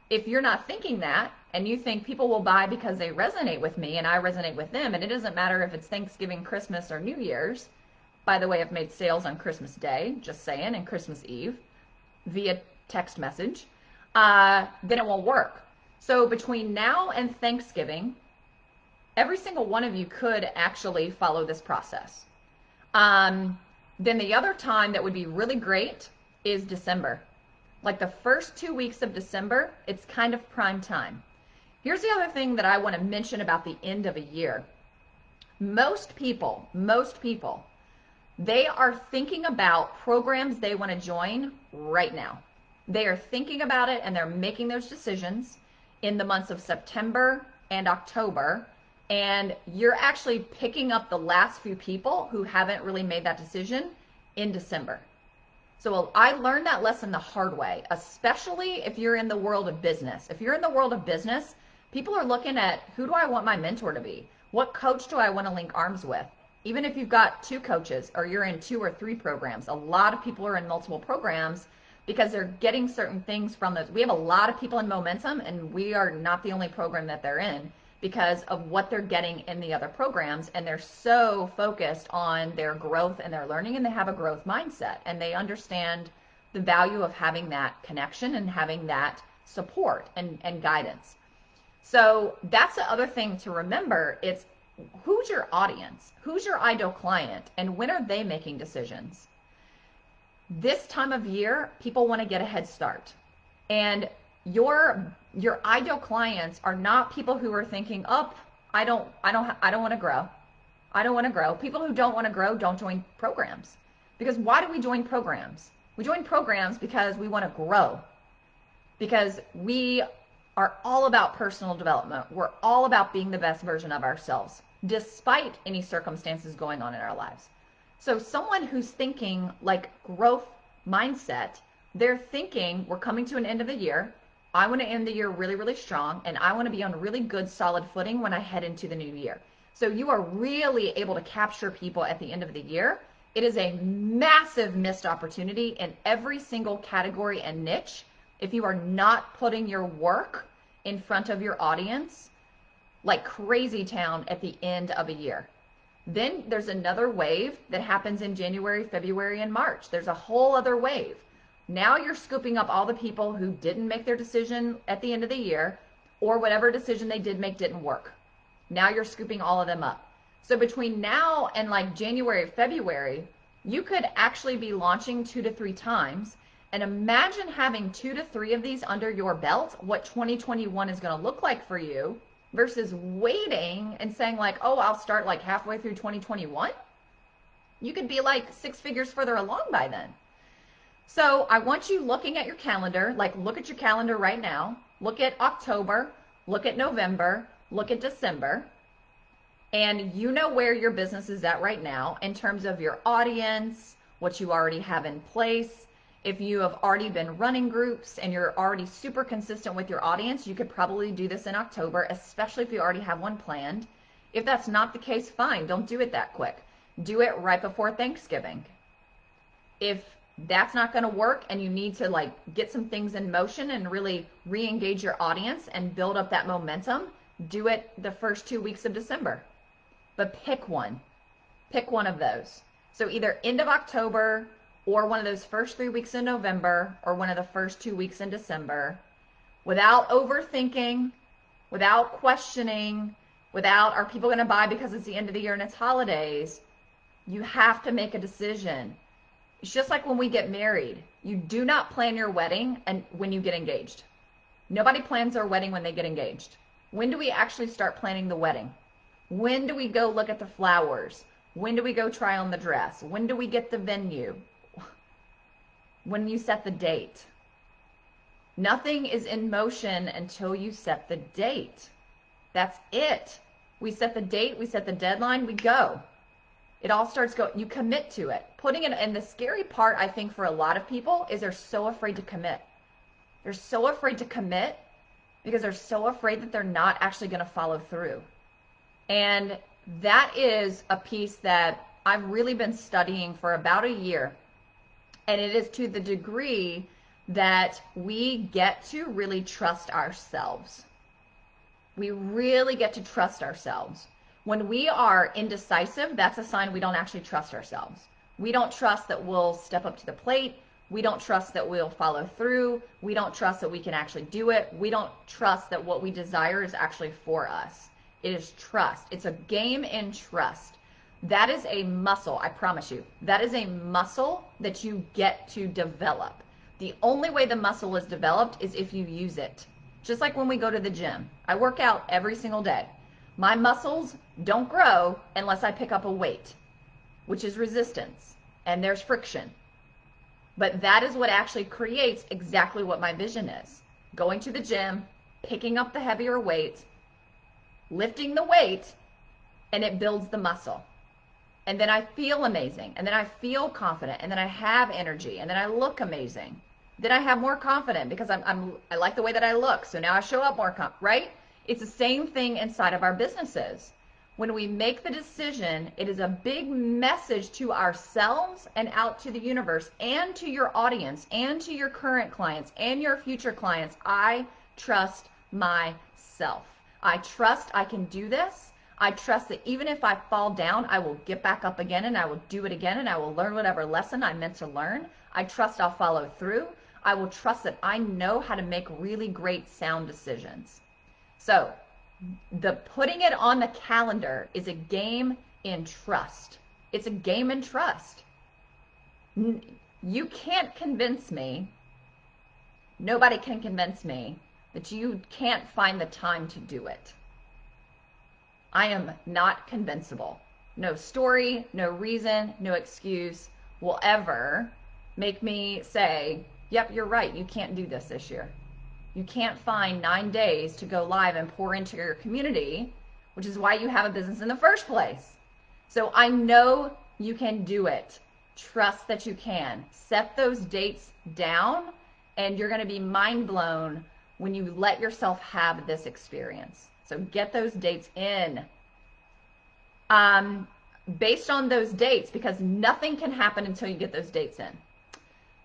If you're not thinking that, and you think people will buy because they resonate with me and I resonate with them, and it doesn't matter if it's Thanksgiving, Christmas, or New Year's. By the way, I've made sales on Christmas Day, just saying, and Christmas Eve via text message, then it won't work. So between now and Thanksgiving, every single one of you could actually follow this process. Then the other time that would be really great is December. Like the first 2 weeks of December, it's kind of prime time. Here's the other thing that I want to mention about the end of a year. Most people, they are thinking about programs they want to join right now. They are thinking about it and they're making those decisions in the months of September and October. And you're actually picking up the last few people who haven't really made that decision in December. So I learned that lesson the hard way, especially if you're in the world of business. If you're in the world of business, people are looking at, who do I want my mentor to be? What coach do I want to link arms with? Even if you've got 2 coaches or you're in 2 or 3 programs, a lot of people are in multiple programs because they're getting certain things from those. We have a lot of people in Momentum, and we are not the only program that they're in because of what they're getting in the other programs, and they're so focused on their growth and their learning, and they have a growth mindset, and they understand the value of having that connection and having that support and guidance. So that's the other thing to remember. It's who's your audience? Who's your ideal client? And when are they making decisions? This time of year, people want to get a head start. And your ideal clients are not people who are thinking, oh, I don't want to grow. I don't want to grow. People who don't want to grow don't join programs. Because why do we join programs? We join programs because we want to grow, because we are all about personal development. We're all about being the best version of ourselves, despite any circumstances going on in our lives. So someone who's thinking like growth mindset, they're thinking, we're coming to an end of the year. I want to end the year really, really strong, and I want to be on really good, solid footing when I head into the new year. So you are really able to capture people at the end of the year. It is a massive missed opportunity in every single category and niche if you are not putting your work in front of your audience like crazy town at the end of a year. Then there's another wave that happens in January, February, and March. There's a whole other wave. Now you're scooping up all the people who didn't make their decision at the end of the year, or whatever decision they did make didn't work. Now you're scooping all of them up. So between now and like January, February, you could actually be launching 2 to 3 times. And imagine having 2 to 3 of these under your belt, what 2021 is going to look like for you, versus waiting and saying like, oh, I'll start like halfway through 2021. You could be like 6 figures further along by then. So I want you looking at your calendar, like look at your calendar right now, look at October, look at November, look at December, and you know where your business is at right now in terms of your audience, what you already have in place. If you have already been running groups and you're already super consistent with your audience, you could probably do this in October, especially if you already have one planned. If that's not the case, fine, don't do it that quick. Do it right before Thanksgiving. If that's not going to work and you need to like get some things in motion and really re-engage your audience and build up that momentum, do it the first 2 weeks of December. But pick one of those. So either end of October, or one of those first 3 weeks in November, or one of the first 2 weeks in December, without overthinking, without questioning, without, are people going to buy because it's the end of the year and it's holidays? You have to make a decision. It's just like when we get married. You do not plan your wedding and when you get engaged. Nobody plans their wedding when they get engaged. When do we actually start planning the wedding? When do we go look at the flowers? When do we go try on the dress? When do we get the venue? When you set the date. Nothing is in motion until you set the date. That's it. We set the date, we set the deadline, we go. It all starts going, you commit to it. Putting it, and the scary part, I think, for a lot of people is they're so afraid to commit. They're so afraid to commit because they're so afraid that they're not actually going to follow through. And that is a piece that I've really been studying for about a year. And it is to the degree that we get to really trust ourselves. We really get to trust ourselves. When we are indecisive, that's a sign we don't actually trust ourselves. We don't trust that we'll step up to the plate. We don't trust that we'll follow through. We don't trust that we can actually do it. We don't trust that what we desire is actually for us. It is trust. It's a game in trust. That is a muscle, I promise you. That is a muscle that you get to develop. The only way the muscle is developed is if you use it. Just like when we go to the gym. I work out every single day. My muscles don't grow unless I pick up a weight, which is resistance, and there's friction. But that is what actually creates exactly what my vision is. Going to the gym, picking up the heavier weight, lifting the weight, and it builds the muscle. And then I feel amazing, and then I feel confident, and then I have energy, and then I look amazing. Then I have more confidence because I like the way that I look, so now I show up more right? It's the same thing inside of our businesses. When we make the decision, it is a big message to ourselves and out to the universe and to your audience and to your current clients and your future clients. I trust myself. I trust I can do this. I trust that even if I fall down, I will get back up again and I will do it again and I will learn whatever lesson I meant to learn. I trust I'll follow through. I will trust that I know how to make really great sound decisions. So the putting it on the calendar is a game in trust. It's a game in trust. You can't convince me, nobody can convince me that you can't find the time to do it. I am not convincible. No story, no reason, no excuse. will ever make me say, yep, you're right, you can't do this year. You can't find 9 days to go live and pour into your community, which is why you have a business in the first place. So I know you can do it. Trust that you can. Set those dates down, and you're going to be mind blown when you let yourself have this experience. So get those dates in. Based on those dates, because nothing can happen until you get those dates in.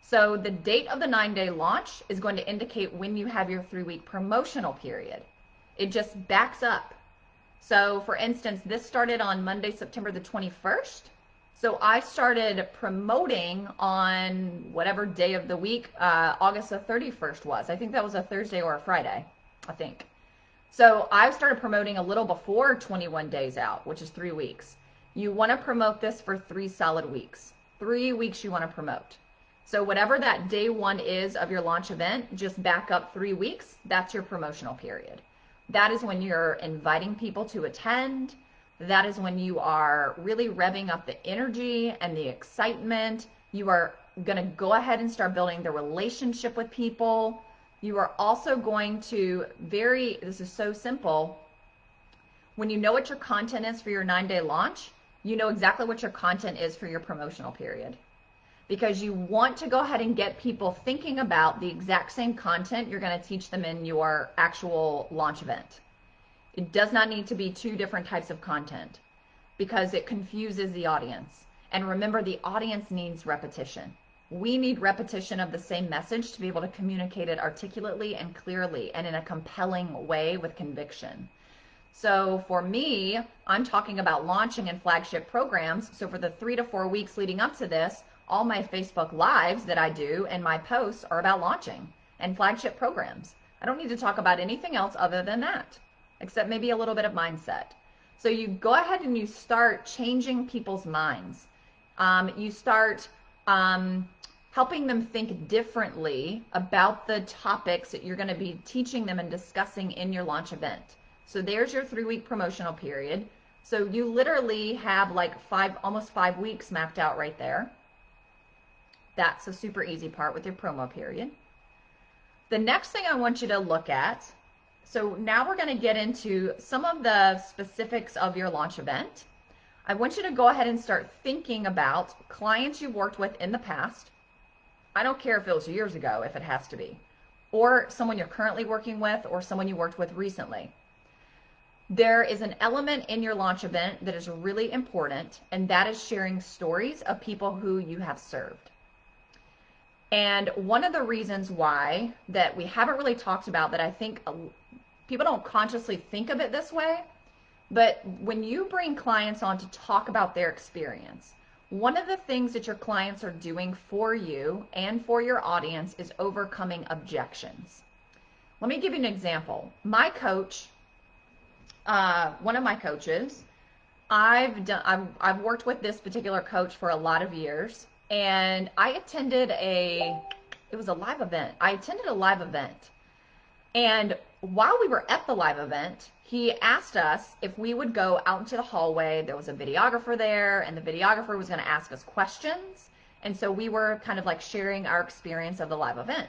So the date of the 9-day launch is going to indicate when you have your 3-week promotional period. It just backs up. So for instance, this started on Monday, September the 21st. So I started promoting on whatever day of the week August the 31st was. I think that was a Thursday or a Friday, I think. So I started promoting a little before 21 days out, which is 3 weeks. You want to promote this for 3 solid weeks. 3 weeks you want to promote. So whatever that day 1 is of your launch event, just back up 3 weeks. That's your promotional period. That is when you're inviting people to attend. That is when you are really revving up the energy and the excitement. You are going to go ahead and start building the relationship with people. You are also going to this is so simple. When you know what your content is for your 9-day launch, you know exactly what your content is for your promotional period. Because you want to go ahead and get people thinking about the exact same content you're going to teach them in your actual launch event. It does not need to be 2 different types of content because it confuses the audience. And remember, the audience needs repetition. We need repetition of the same message to be able to communicate it articulately and clearly and in a compelling way with conviction. So for me, I'm talking about launching in Flagship Programs. So for the 3 to 4 weeks leading up to this, all my Facebook Lives that I do and my posts are about launching and Flagship Programs. I don't need to talk about anything else other than that, except maybe a little bit of mindset. So you go ahead and you start changing people's minds. You start helping them think differently about the topics that you're going to be teaching them and discussing in your launch event. So there's your 3-week promotional period. So you literally have like almost 5 weeks mapped out right there. That's a super easy part with your promo period. The next thing I want you to look at, so now we're going to get into some of the specifics of your launch event. I want you to go ahead and start thinking about clients you've worked with in the past. I don't care if it was years ago, if it has to be, or someone you're currently working with or someone you worked with recently. There is an element in your launch event that is really important, and that is sharing stories of people who you have served. And one of the reasons why that we haven't really talked about, that I think people don't consciously think of it this way, but when you bring clients on to talk about their experience, one of the things that your clients are doing for you and for your audience is overcoming objections. Let me give you an example. My coach, one of my coaches, I've worked with this particular coach for a lot of years. And I attended it was a live event. I attended a live event. And while we were at the live event, he asked us if we would go out into the hallway. There was a videographer there, and the videographer was going to ask us questions. And so we were kind of like sharing our experience of the live event.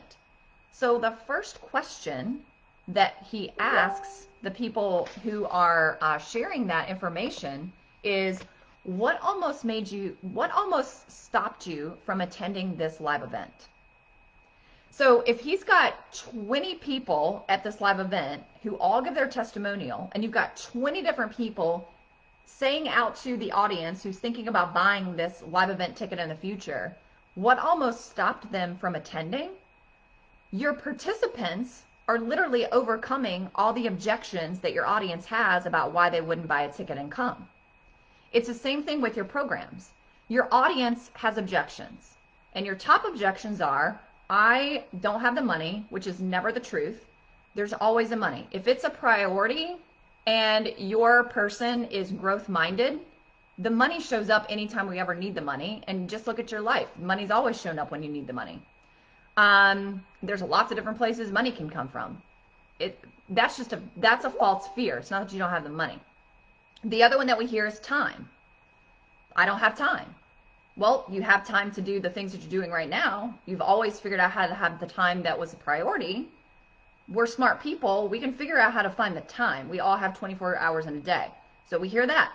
So the first question that he asks the people who are sharing that information is, what almost stopped you from attending this live event? So if he's got 20 people at this live event who all give their testimonial, and you've got 20 different people saying out to the audience who's thinking about buying this live event ticket in the future, what almost stopped them from attending? Your participants are literally overcoming all the objections that your audience has about why they wouldn't buy a ticket and come. It's the same thing with your programs. Your audience has objections, and your top objections are, I don't have the money, which is never the truth. There's always the money. If it's a priority and your person is growth minded, the money shows up anytime we ever need the money. And just look at your life. Money's always shown up when you need the money. There's lots of different places money can come from. That's a false fear. It's not that you don't have the money. The other one that we hear is time. I don't have time. Well, you have time to do the things that you're doing right now. You've always figured out how to have the time that was a priority. We're smart people. We can figure out how to find the time. We all have 24 hours in a day. So we hear that.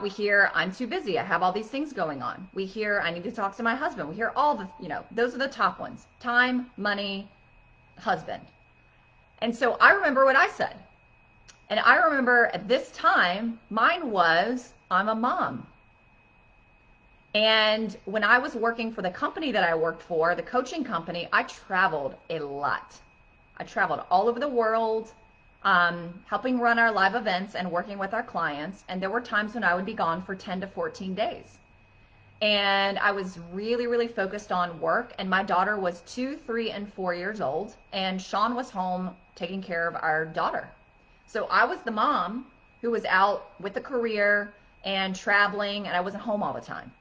We hear, I'm too busy. I have all these things going on. We hear, I need to talk to my husband. We hear all the, those are the top ones: time, money, husband. And so I remember what I said. And I remember at this time, mine was, I'm a mom. And when I was working for the company that I worked for, the coaching company, I traveled a lot. I traveled all over the world, helping run our live events and working with our clients. And there were times when I would be gone for 10 to 14 days. And I was really, really focused on work. And my daughter was 2, 3, and 4 years old. And Sean was home taking care of our daughter. So I was the mom who was out with a career and traveling, and I wasn't home all the time.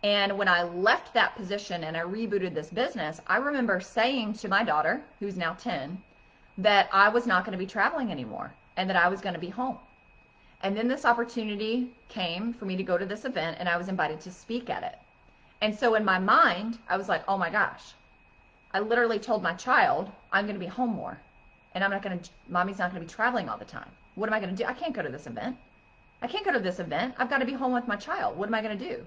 And when I left that position and I rebooted this business, I remember saying to my daughter, who's now 10, that I was not going to be traveling anymore and that I was going to be home. And then this opportunity came for me to go to this event, and I was invited to speak at it. And so in my mind, I was like, oh my gosh, I literally told my child, I'm going to be home more. And mommy's not going to be traveling all the time. What am I going to do? I can't go to this event. I've got to be home with my child. What am I going to do?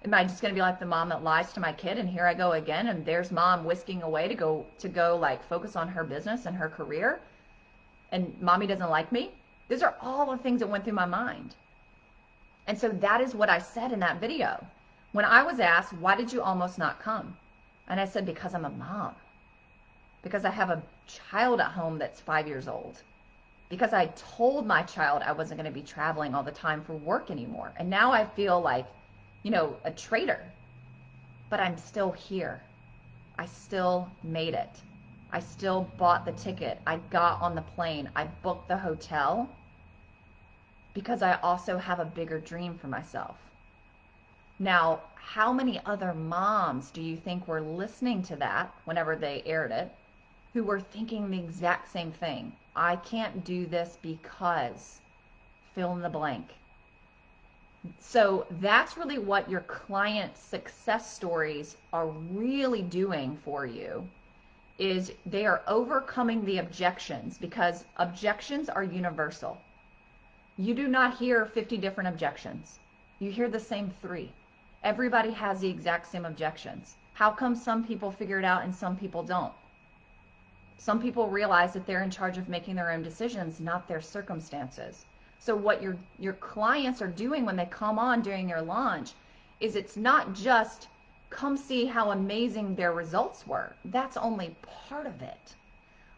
Am I just going to be like the mom that lies to my kid, and here I go again, and there's mom whisking away to go like focus on her business and her career, and mommy doesn't like me? Those are all the things that went through my mind. And so that is what I said in that video. When I was asked, why did you almost not come? And I said, because I'm a mom. Because I have a child at home that's 5 years old. Because I told my child I wasn't going to be traveling all the time for work anymore. And now I feel like, a traitor. But I'm still here. I still made it. I still bought the ticket. I got on the plane. I booked the hotel. Because I also have a bigger dream for myself. Now, how many other moms do you think were listening to that whenever they aired it, who were thinking the exact same thing? I can't do this because fill in the blank. So that's really what your client success stories are really doing for you, is they are overcoming the objections, because objections are universal. You do not hear 50 different objections. You hear the same 3. Everybody has the exact same objections. How come some people figure it out and some people don't? Some people realize that they're in charge of making their own decisions, not their circumstances. So what your clients are doing when they come on during your launch is, it's not just come see how amazing their results were. That's only part of it.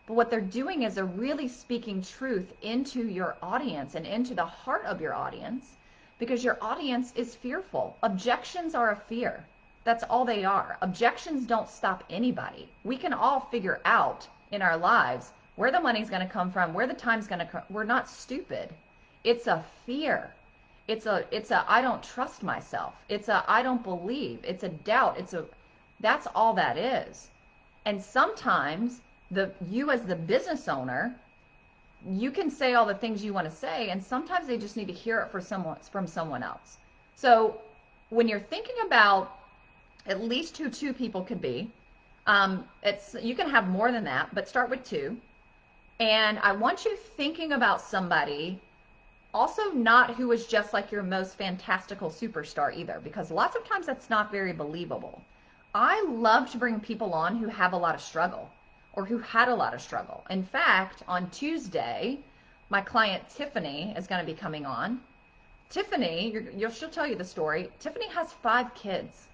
But what they're doing is they're really speaking truth into your audience and into the heart of your audience, because your audience is fearful. Objections are a fear. That's all they are. Objections don't stop anybody. We can all figure out in our lives where the money's going to come from, where the time's going to come. We're not stupid. It's a fear. It's a I don't trust myself. It's a I don't believe. It's a doubt. That's all that is. And sometimes you as the business owner, you can say all the things you want to say, and sometimes they just need to hear it from someone else. So when you're thinking about at least who 2 people could be, you can have more than that, but start with 2. And I want you thinking about somebody also not who is just like your most fantastical superstar either, because lots of times that's not very believable. I love to bring people on who have a lot of struggle, or who had a lot of struggle. In fact, on Tuesday, my client Tiffany is going to be coming on. Tiffany, she'll tell you the story. Tiffany has 5 kids.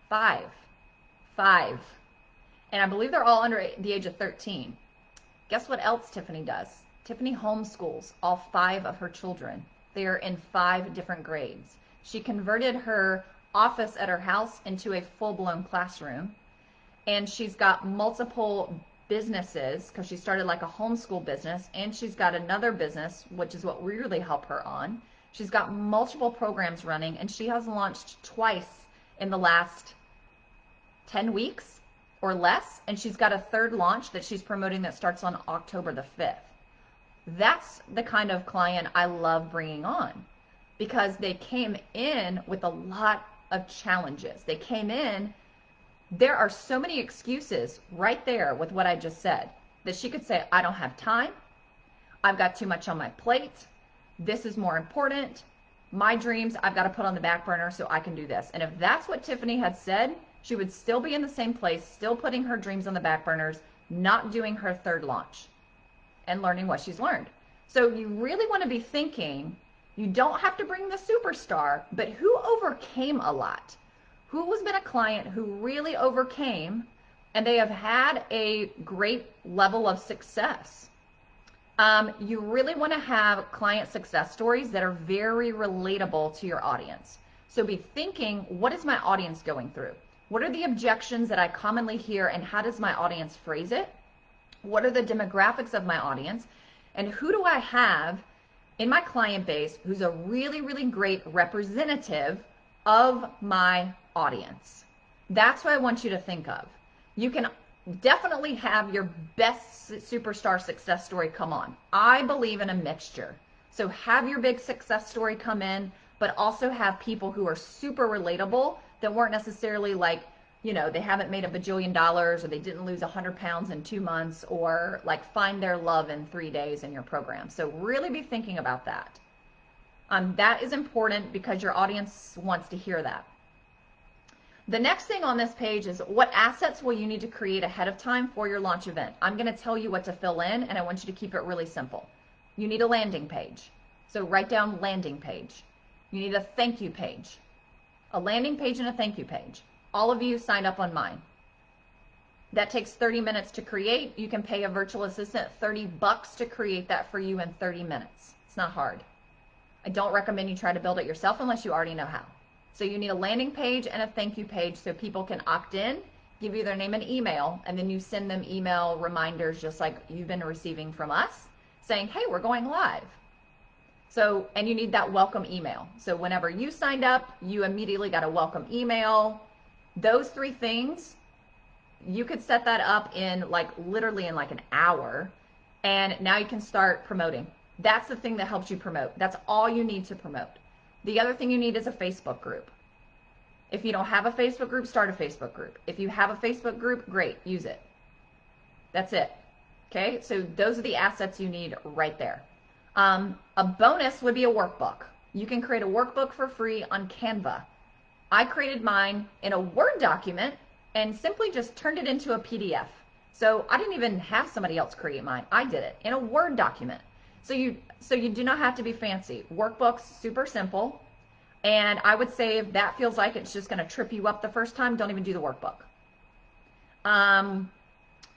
5. And I believe they're all under the age of 13. Guess what else Tiffany does? Tiffany homeschools all 5 of her children. They are in 5 different grades. She converted her office at her house into a full-blown classroom. And she's got multiple businesses, because she started like a homeschool business, and she's got another business, which is what we really help her on. She's got multiple programs running, and she has launched twice in the last 10 weeks or less, and she's got a 3rd launch that she's promoting that starts on October the 5th. That's the kind of client I love bringing on, because they came in with a lot of challenges. They came in, there are so many excuses right there with what I just said, that she could say, I don't have time, I've got too much on my plate, this is more important, my dreams I've got to put on the back burner so I can do this. And if that's what Tiffany had said, she would still be in the same place, still putting her dreams on the back burners, not doing her third launch and learning what she's learned. So you really want to be thinking, you don't have to bring the superstar, but who overcame a lot? Who has been a client who really overcame and they have had a great level of success? You really want to have client success stories that are very relatable to your audience. So be thinking, what is my audience going through? What are the objections that I commonly hear, and how does my audience phrase it? What are the demographics of my audience? And who do I have in my client base who's a really, really great representative of my audience? That's what I want you to think of. You can definitely have your best superstar success story come on. I believe in a mixture. So have your big success story come in, but also have people who are super relatable that weren't necessarily like, you know, they haven't made $1 bajillion, or they didn't lose 100 pounds in 2 months, or like find their love in 3 days in your program. So really be thinking about that. That is important because your audience wants to hear that. The next thing on this page is, what assets will you need to create ahead of time for your launch event? I'm going to tell you what to fill in, and I want you to keep it really simple. You need a landing page. So write down landing page. You need a thank you page. A landing page and a thank you page. All of you signed up on mine. That takes 30 minutes to create. You can pay a virtual assistant $30 to create that for you in 30 minutes. It's not hard. I don't recommend you try to build it yourself unless you already know how. So you need a landing page and a thank you page so people can opt in, give you their name and email, and then you send them email reminders just like you've been receiving from us saying, hey, we're going live. So, and you need that welcome email. So whenever you signed up, you immediately got a welcome email. Those 3 things, you could set that up in like literally in like an hour, and now you can start promoting. That's the thing that helps you promote. That's all you need to promote. The other thing you need is a Facebook group. If you don't have a Facebook group, start a Facebook group. If you have a Facebook group, great, use it. That's it. Okay, so those are the assets you need right there. A bonus would be a workbook. You can create a workbook for free on Canva. I created mine in a Word document and simply just turned it into a PDF. So I didn't even have somebody else create mine. I did it in a Word document. So you do not have to be fancy. Workbooks, super simple. And I would say if that feels like it's just going to trip you up the first time, don't even do the workbook.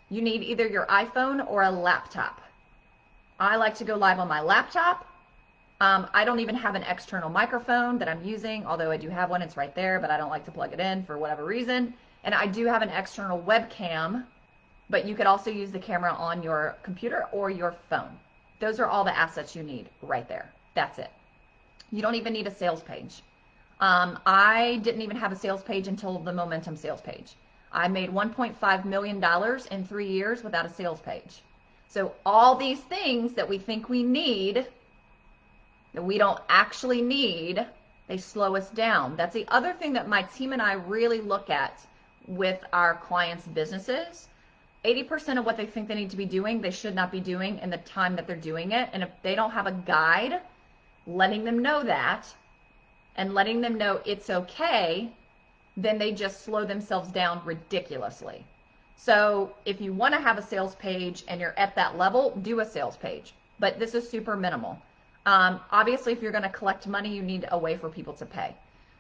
You need either your iPhone or a laptop. I like to go live on my laptop. I don't even have an external microphone that I'm using, although I do have one, it's right there, but I don't like to plug it in for whatever reason. And I do have an external webcam, but you could also use the camera on your computer or your phone. Those are all the assets you need right there. That's it. You don't even need a sales page. I didn't even have a sales page until the Momentum sales page. I made $1.5 million in 3 years without a sales page. So all these things that we think we need, that we don't actually need, they slow us down. That's the other thing that my team and I really look at with our clients' businesses. 80% of what they think they need to be doing, they should not be doing in the time that they're doing it. And if they don't have a guide letting them know that and letting them know it's okay, then they just slow themselves down ridiculously. So if you want to have a sales page and you're at that level, do a sales page. But this is super minimal. Obviously, if you're going to collect money, you need a way for people to pay.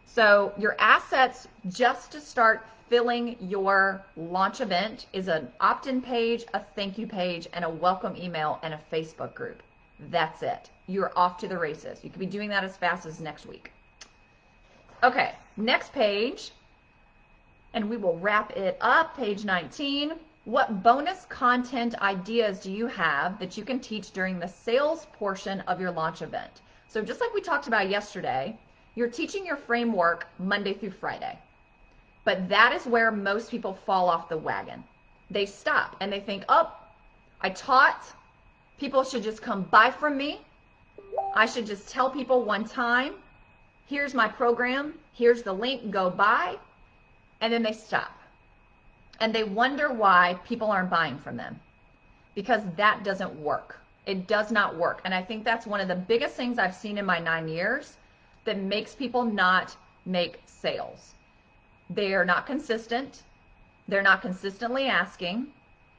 So your assets just to start filling your launch event is an opt-in page, a thank you page, and a welcome email and a Facebook group. That's it. You're off to the races. You could be doing that as fast as next week. Okay, next page, and we will wrap it up, page 19. What bonus content ideas do you have that you can teach during the sales portion of your launch event? So just like we talked about yesterday, you're teaching your framework Monday through Friday. But that is where most people fall off the wagon. They stop and they think, oh, I taught, people should just come buy from me. I should just tell people one time, here's my program, here's the link, go buy, and then they stop. And they wonder why people aren't buying from them, because that doesn't work. It does not work. And I think that's one of the biggest things I've seen in my 9 years that makes people not make sales. They are not consistent. They're not consistently asking,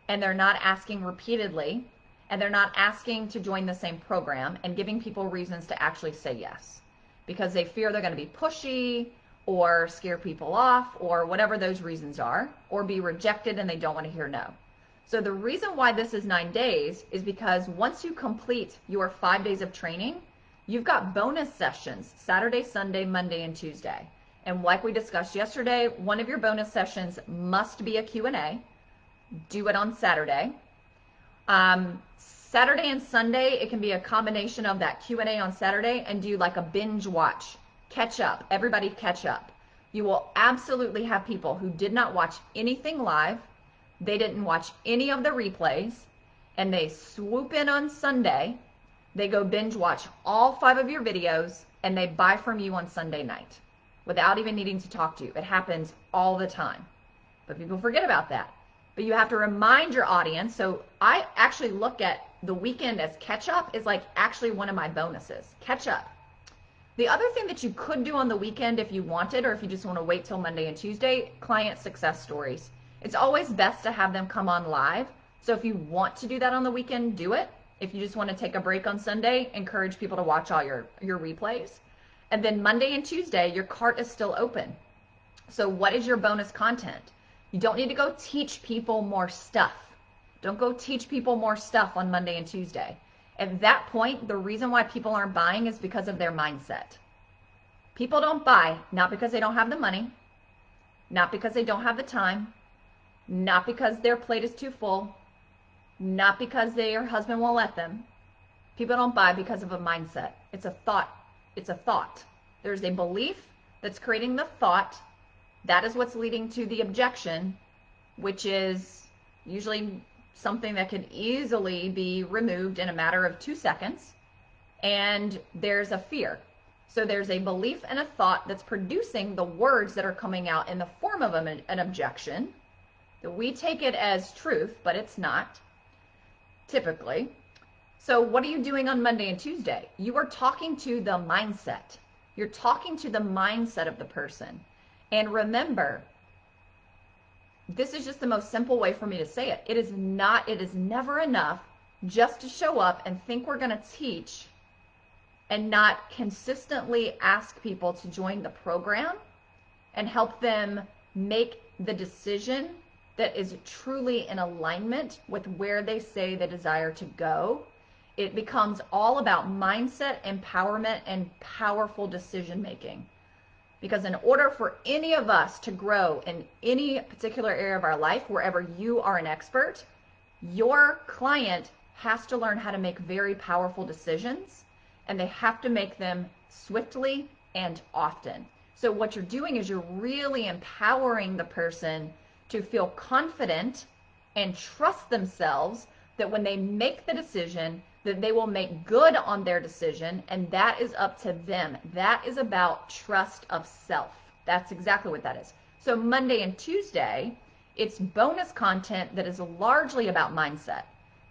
and they're not asking repeatedly, and they're not asking to join the same program and giving people reasons to actually say yes, because they fear they're going to be pushy or scare people off or whatever those reasons are, or be rejected and they don't want to hear no. So the reason why this is 9 days is because once you complete your 5 days of training, you've got bonus sessions Saturday, Sunday, Monday, and Tuesday. And like we discussed yesterday, one of your bonus sessions must be a Q&A. Do it on Saturday. Saturday and Sunday, it can be a combination of that Q&A on Saturday and do like a binge watch. Catch up. Everybody catch up. You will absolutely have people who did not watch anything live. They didn't watch any of the replays, and they swoop in on Sunday. They go binge watch all 5 of your videos, and they buy from you on Sunday night without even needing to talk to you. It happens all the time, but people forget about that. But you have to remind your audience. So I actually look at the weekend as catch up is like actually one of my bonuses. Catch up. The other thing that you could do on the weekend if you wanted, or if you just want to wait till Monday and Tuesday, client success stories. It's always best to have them come on live. So if you want to do that on the weekend, do it. If you just want to take a break on Sunday, encourage people to watch all your replays. And then Monday and Tuesday, your cart is still open. So what is your bonus content? You don't need to go teach people more stuff. Don't go teach people more stuff on Monday and Tuesday. At that point, the reason why people aren't buying is because of their mindset. People don't buy, not because they don't have the money, not because they don't have the time, not because their plate is too full, not because their husband won't let them. People don't buy because of a mindset. It's a thought. It's a thought. There's a belief that's creating the thought. That is what's leading to the objection, which is usually something that can easily be removed in a matter of 2 seconds. And there's a fear. So there's a belief and a thought that's producing the words that are coming out in the form of an objection. That we take it as truth, but it's not, typically. So what are you doing on Monday and Tuesday? You are talking to the mindset. You're talking to the mindset of the person. And remember, this is just the most simple way for me to say it. It is never enough just to show up and think we're going to teach and not consistently ask people to join the program and help them make the decision that is truly in alignment with where they say they desire to go. It becomes all about mindset, empowerment, and powerful decision making. Because in order for any of us to grow in any particular area of our life, wherever you are an expert, your client has to learn how to make very powerful decisions, and they have to make them swiftly and often. So what you're doing is you're really empowering the person to feel confident and trust themselves that when they make the decision, that they will make good on their decision, and that is up to them. That is about trust of self. That's exactly what that is. So Monday and Tuesday, it's bonus content that is largely about mindset.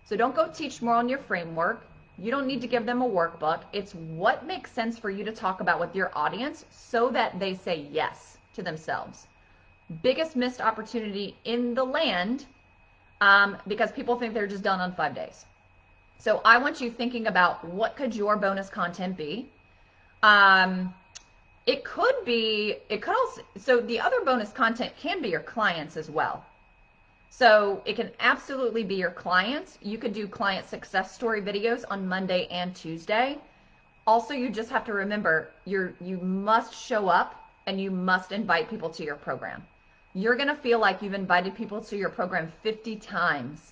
So don't go teach more on your framework. You don't need to give them a workbook. It's what makes sense for you to talk about with your audience so that they say yes to themselves. Biggest missed opportunity in the land, because people think they're just done on 5 days. So I want you thinking about what could your bonus content be. It could also, so the other bonus content can be your clients as well. So it can absolutely be your clients. You could do client success story videos on Monday and Tuesday. Also, you just have to remember, you must show up and you must invite people to your program. You're gonna feel like you've invited people to your program 50 times.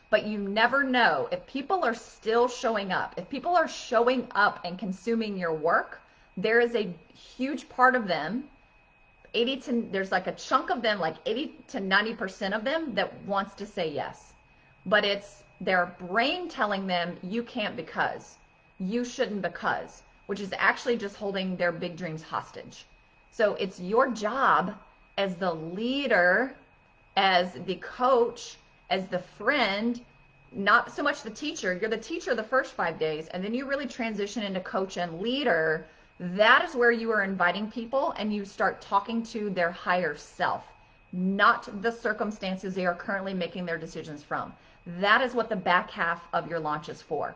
But you never know if people are still showing up. If people are showing up and consuming your work, there is a huge part of them, there's like a chunk of them, like 80 to 90% of them that wants to say yes. But it's their brain telling them you can't because, you shouldn't because, which is actually just holding their big dreams hostage. So it's your job as the leader, as the coach, as the friend, not so much the teacher. You're the teacher the first 5 days, and then you really transition into coach and leader. That is where you are inviting people and you start talking to their higher self, not the circumstances they are currently making their decisions from. That is what the back half of your launch is for.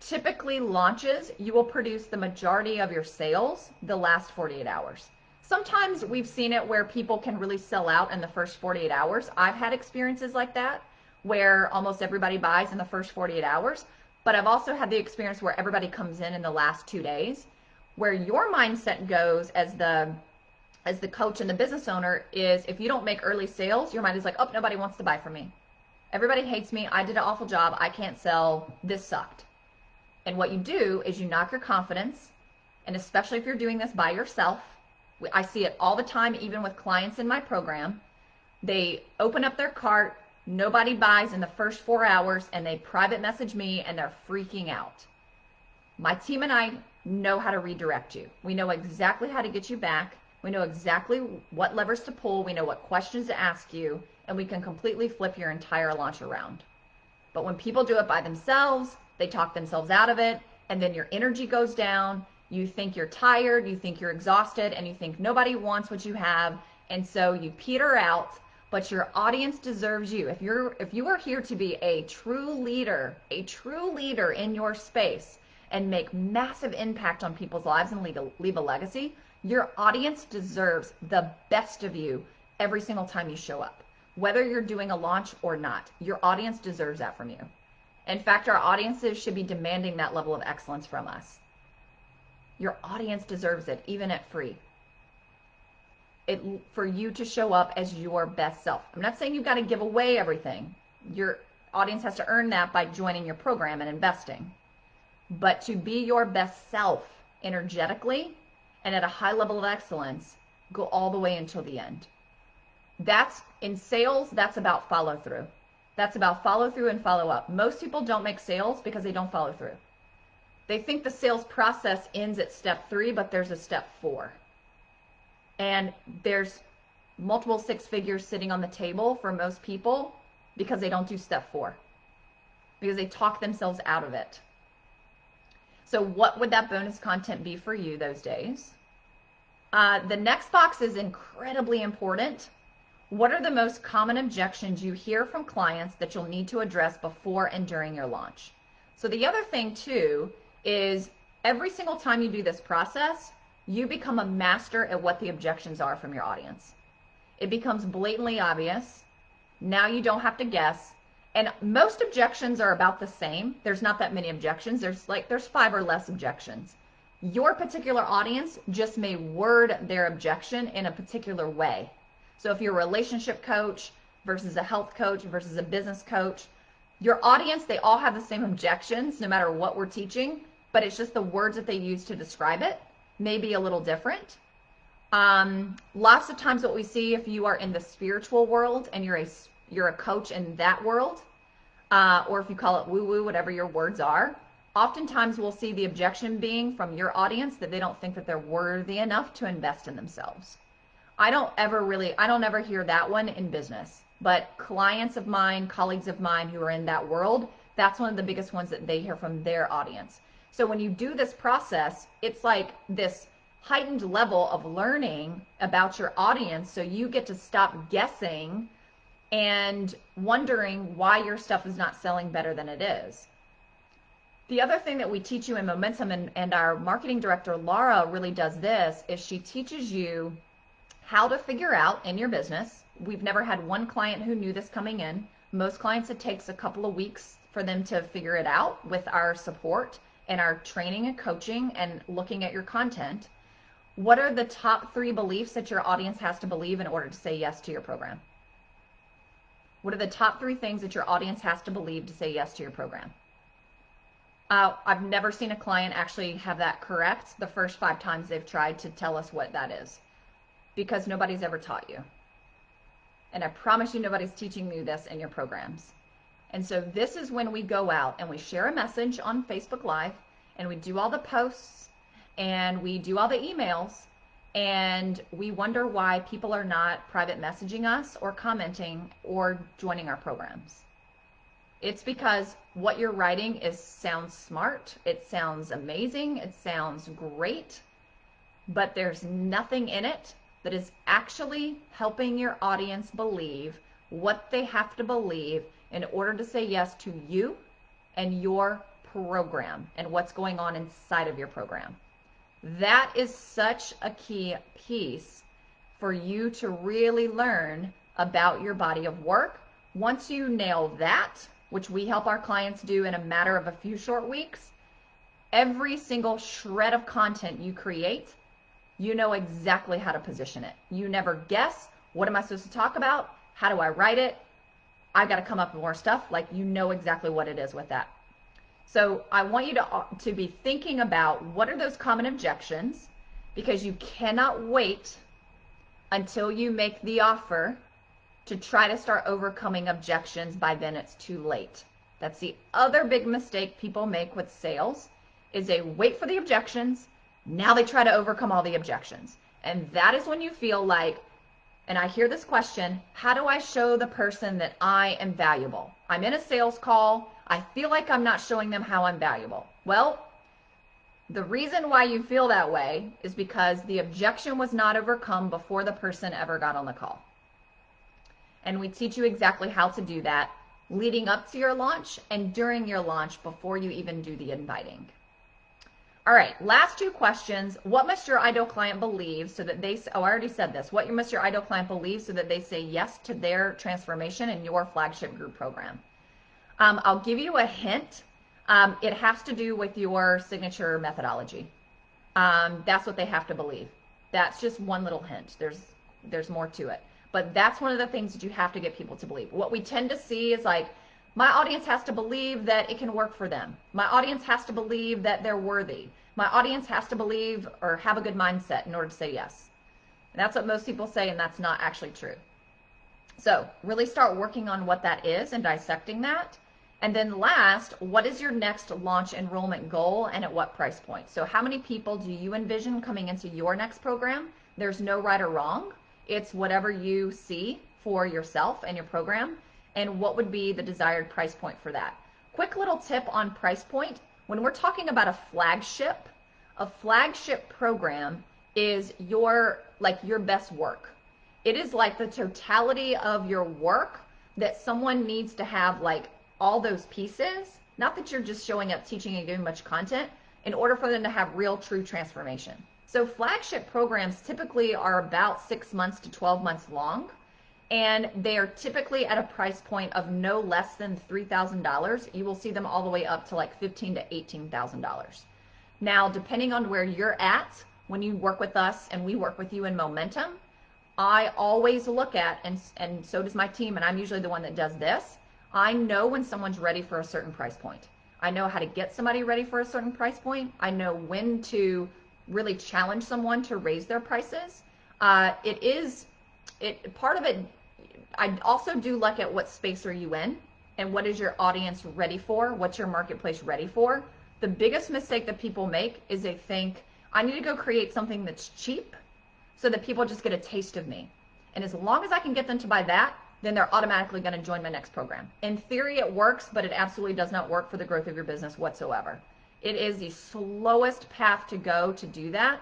Typically, launches, you will produce the majority of your sales the last 48 hours. Sometimes we've seen it where people can really sell out in the first 48 hours. I've had experiences like that where almost everybody buys in the first 48 hours, but I've also had the experience where everybody comes in the last 2 days, where your mindset goes as the coach and the business owner is, if you don't make early sales, your mind is like, oh, nobody wants to buy from me. Everybody hates me. I did an awful job. I can't sell. This sucked. And what you do is you knock your confidence, and especially if you're doing this by yourself, I see it all the time, even with clients in my program. They open up their cart, nobody buys in the first 4 hours, and they private message me and they're freaking out. My team and I know how to redirect you. We know exactly how to get you back. We know exactly what levers to pull. We know what questions to ask you, and we can completely flip your entire launch around. But when people do it by themselves, they talk themselves out of it, and then your energy goes down. You think you're tired, you think you're exhausted, and you think nobody wants what you have, and so you peter out. But your audience deserves you. If you are here to be a true leader in your space and make massive impact on people's lives and leave a legacy, your audience deserves the best of you every single time you show up. Whether you're doing a launch or not, your audience deserves that from you. In fact, our audiences should be demanding that level of excellence from us. Your audience deserves it, even at free. For you to show up as your best self. I'm not saying you've got to give away everything. Your audience has to earn that by joining your program and investing. But to be your best self energetically and at a high level of excellence, go all the way until the end. That's in sales, that's about follow through. That's about follow through and follow up. Most people don't make sales because they don't follow through. They think the sales process ends at step 3, but there's a step 4. And there's multiple 6 figures sitting on the table for most people because they don't do step 4, because they talk themselves out of it. So what would that bonus content be for you those days? The next box is incredibly important. What are the most common objections you hear from clients that you'll need to address before and during your launch? So the other thing too is every single time you do this process, you become a master at what the objections are from your audience. It becomes blatantly obvious. Now you don't have to guess. And most objections are about the same. There's not that many objections. There's 5 or less objections. Your particular audience just may word their objection in a particular way. So if you're a relationship coach versus a health coach versus a business coach, your audience, they all have the same objections no matter what we're teaching, but it's just the words that they use to describe it may be a little different. Lots of times what we see, if you are in the spiritual world and you're a coach in that world, or if you call it woo-woo, whatever your words are, oftentimes we'll see the objection being from your audience that they don't think that they're worthy enough to invest in themselves. I don't ever hear that one in business, but clients of mine, colleagues of mine who are in that world, that's one of the biggest ones that they hear from their audience. So when you do this process, it's like this heightened level of learning about your audience, so you get to stop guessing and wondering why your stuff is not selling better than it is. The other thing that we teach you in Momentum, and our marketing director, Laura, really does this, is she teaches you how to figure out in your business. We've never had one client who knew this coming in. Most clients, it takes a couple of weeks for them to figure it out with our support and our training and coaching and looking at your content. What are the top 3 beliefs that your audience has to believe in order to say yes to your program? What are the top 3 things that your audience has to believe to say yes to your program? I've never seen a client actually have that correct the first 5 times they've tried to tell us what that is, because nobody's ever taught you. And I promise you nobody's teaching you this in your programs. And so this is when we go out and we share a message on Facebook Live, and we do all the posts and we do all the emails, And we wonder why people are not private messaging us or commenting or joining our programs. It's because what you're writing sounds smart, it sounds amazing, it sounds great, but there's nothing in it that is actually helping your audience believe what they have to believe in order to say yes to you and your program and what's going on inside of your program. That is such a key piece for you to really learn about your body of work. Once you nail that, which we help our clients do in a matter of a few short weeks, every single shred of content you create, you know exactly how to position it. You never guess, what am I supposed to talk about? How do I write it? I got to come up with more stuff. Like, you know exactly what it is with that. So I want you to be thinking about what are those common objections, because you cannot wait until you make the offer to try to start overcoming objections. By then it's too late. That's the other big mistake people make with sales, is they wait for the objections. Now they try to overcome all the objections. And that is when you feel like, and I hear this question, how do I show the person that I am valuable? I'm in a sales call. I feel like I'm not showing them how I'm valuable. Well, the reason why you feel that way is because the objection was not overcome before the person ever got on the call. And we teach you exactly how to do that leading up to your launch and during your launch before you even do the inviting. All right, last two questions. What must your ideal client believe so that they, I already said this. What must your ideal client believe so that they say yes to their transformation in your flagship group program? I'll give you a hint. It has to do with your signature methodology. That's what they have to believe. That's just one little hint. There's more to it. But that's one of the things that you have to get people to believe. What we tend to see is like, my audience has to believe that it can work for them. My audience has to believe that they're worthy. My audience has to believe or have a good mindset in order to say yes. And that's what most people say, and that's not actually true. So really start working on what that is and dissecting that. And then last, what is your next launch enrollment goal and at what price point? So how many people do you envision coming into your next program? There's no right or wrong. It's whatever you see for yourself and your program, and what would be the desired price point for that. Quick little tip on price point. When we're talking about a flagship program is your best work. It is like the totality of your work that someone needs to have, like all those pieces, not that you're just showing up, teaching and giving much content, in order for them to have real true transformation. So flagship programs typically are about 6 months to 12 months long, and they are typically at a price point of no less than $3,000. You will see them all the way up to like $15,000 to $18,000. Now, depending on where you're at, when you work with us and we work with you in Momentum, I always look at, and so does my team, and I'm usually the one that does this, I know when someone's ready for a certain price point. I know how to get somebody ready for a certain price point. I know when to really challenge someone to raise their prices. Part of it, I also do look at what space are you in and what is your audience ready for? What's your marketplace ready for? The biggest mistake that people make is they think, I need to go create something that's cheap so that people just get a taste of me. And as long as I can get them to buy that, then they're automatically going to join my next program. In theory, it works, but it absolutely does not work for the growth of your business whatsoever. It is the slowest path to go to do that.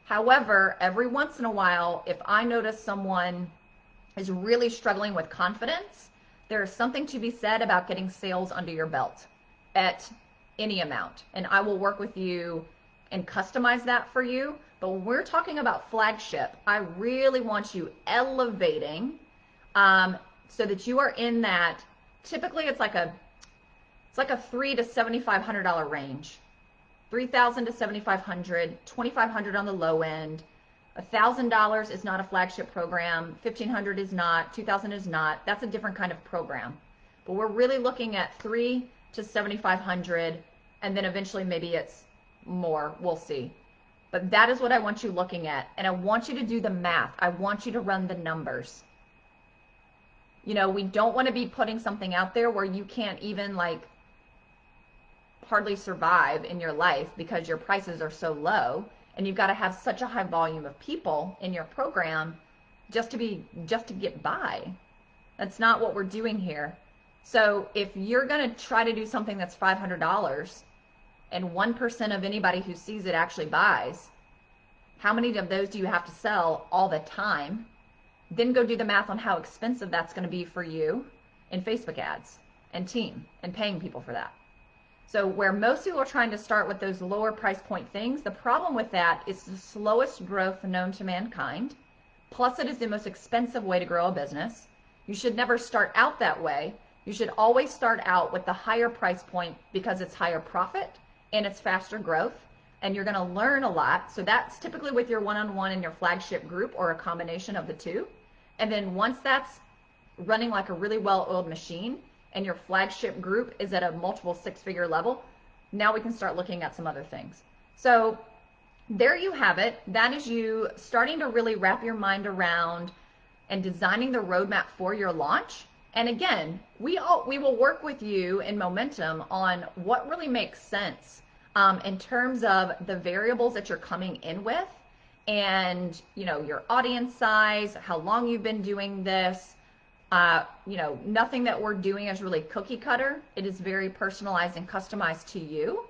However, every once in a while, if I notice someone is really struggling with confidence, there is something to be said about getting sales under your belt at any amount. And I will work with you and customize that for you. But when we're talking about flagship, I really want you elevating so that you are in that. Typically, it's like a $3,000 to $7,500 range. $3,000 to $7,500, $2,500 on the low end. $1,000 is not a flagship program. $1,500 is not. $2,000 is not. That's a different kind of program. But we're really looking at $3,000 to $7,500, and then eventually maybe it's more. We'll see. But that is what I want you looking at, and I want you to do the math. I want you to run the numbers. You know, we don't want to be putting something out there where you can't even hardly survive in your life because your prices are so low, and you've got to have such a high volume of people in your program just to get by. That's not what we're doing here. So if you're going to try to do something that's $500 and 1% of anybody who sees it actually buys, how many of those do you have to sell all the time? Then go do the math on how expensive that's going to be for you in Facebook ads and team and paying people for that. So where most people are trying to start with those lower price point things, the problem with that is the slowest growth known to mankind. Plus it is the most expensive way to grow a business. You should never start out that way. You should always start out with the higher price point because it's higher profit and it's faster growth, and you're going to learn a lot. So that's typically with your one-on-one and your flagship group, or a combination of the two. And then once that's running like a really well-oiled machine and your flagship group is at a multiple six-figure level, now we can start looking at some other things. So there you have it. That is you starting to really wrap your mind around and designing the roadmap for your launch. And again, we will work with you in Momentum on what really makes sense in terms of the variables that you're coming in with, and your audience size, how long you've been doing this. Nothing that we're doing is really cookie cutter. It is very personalized and customized to you.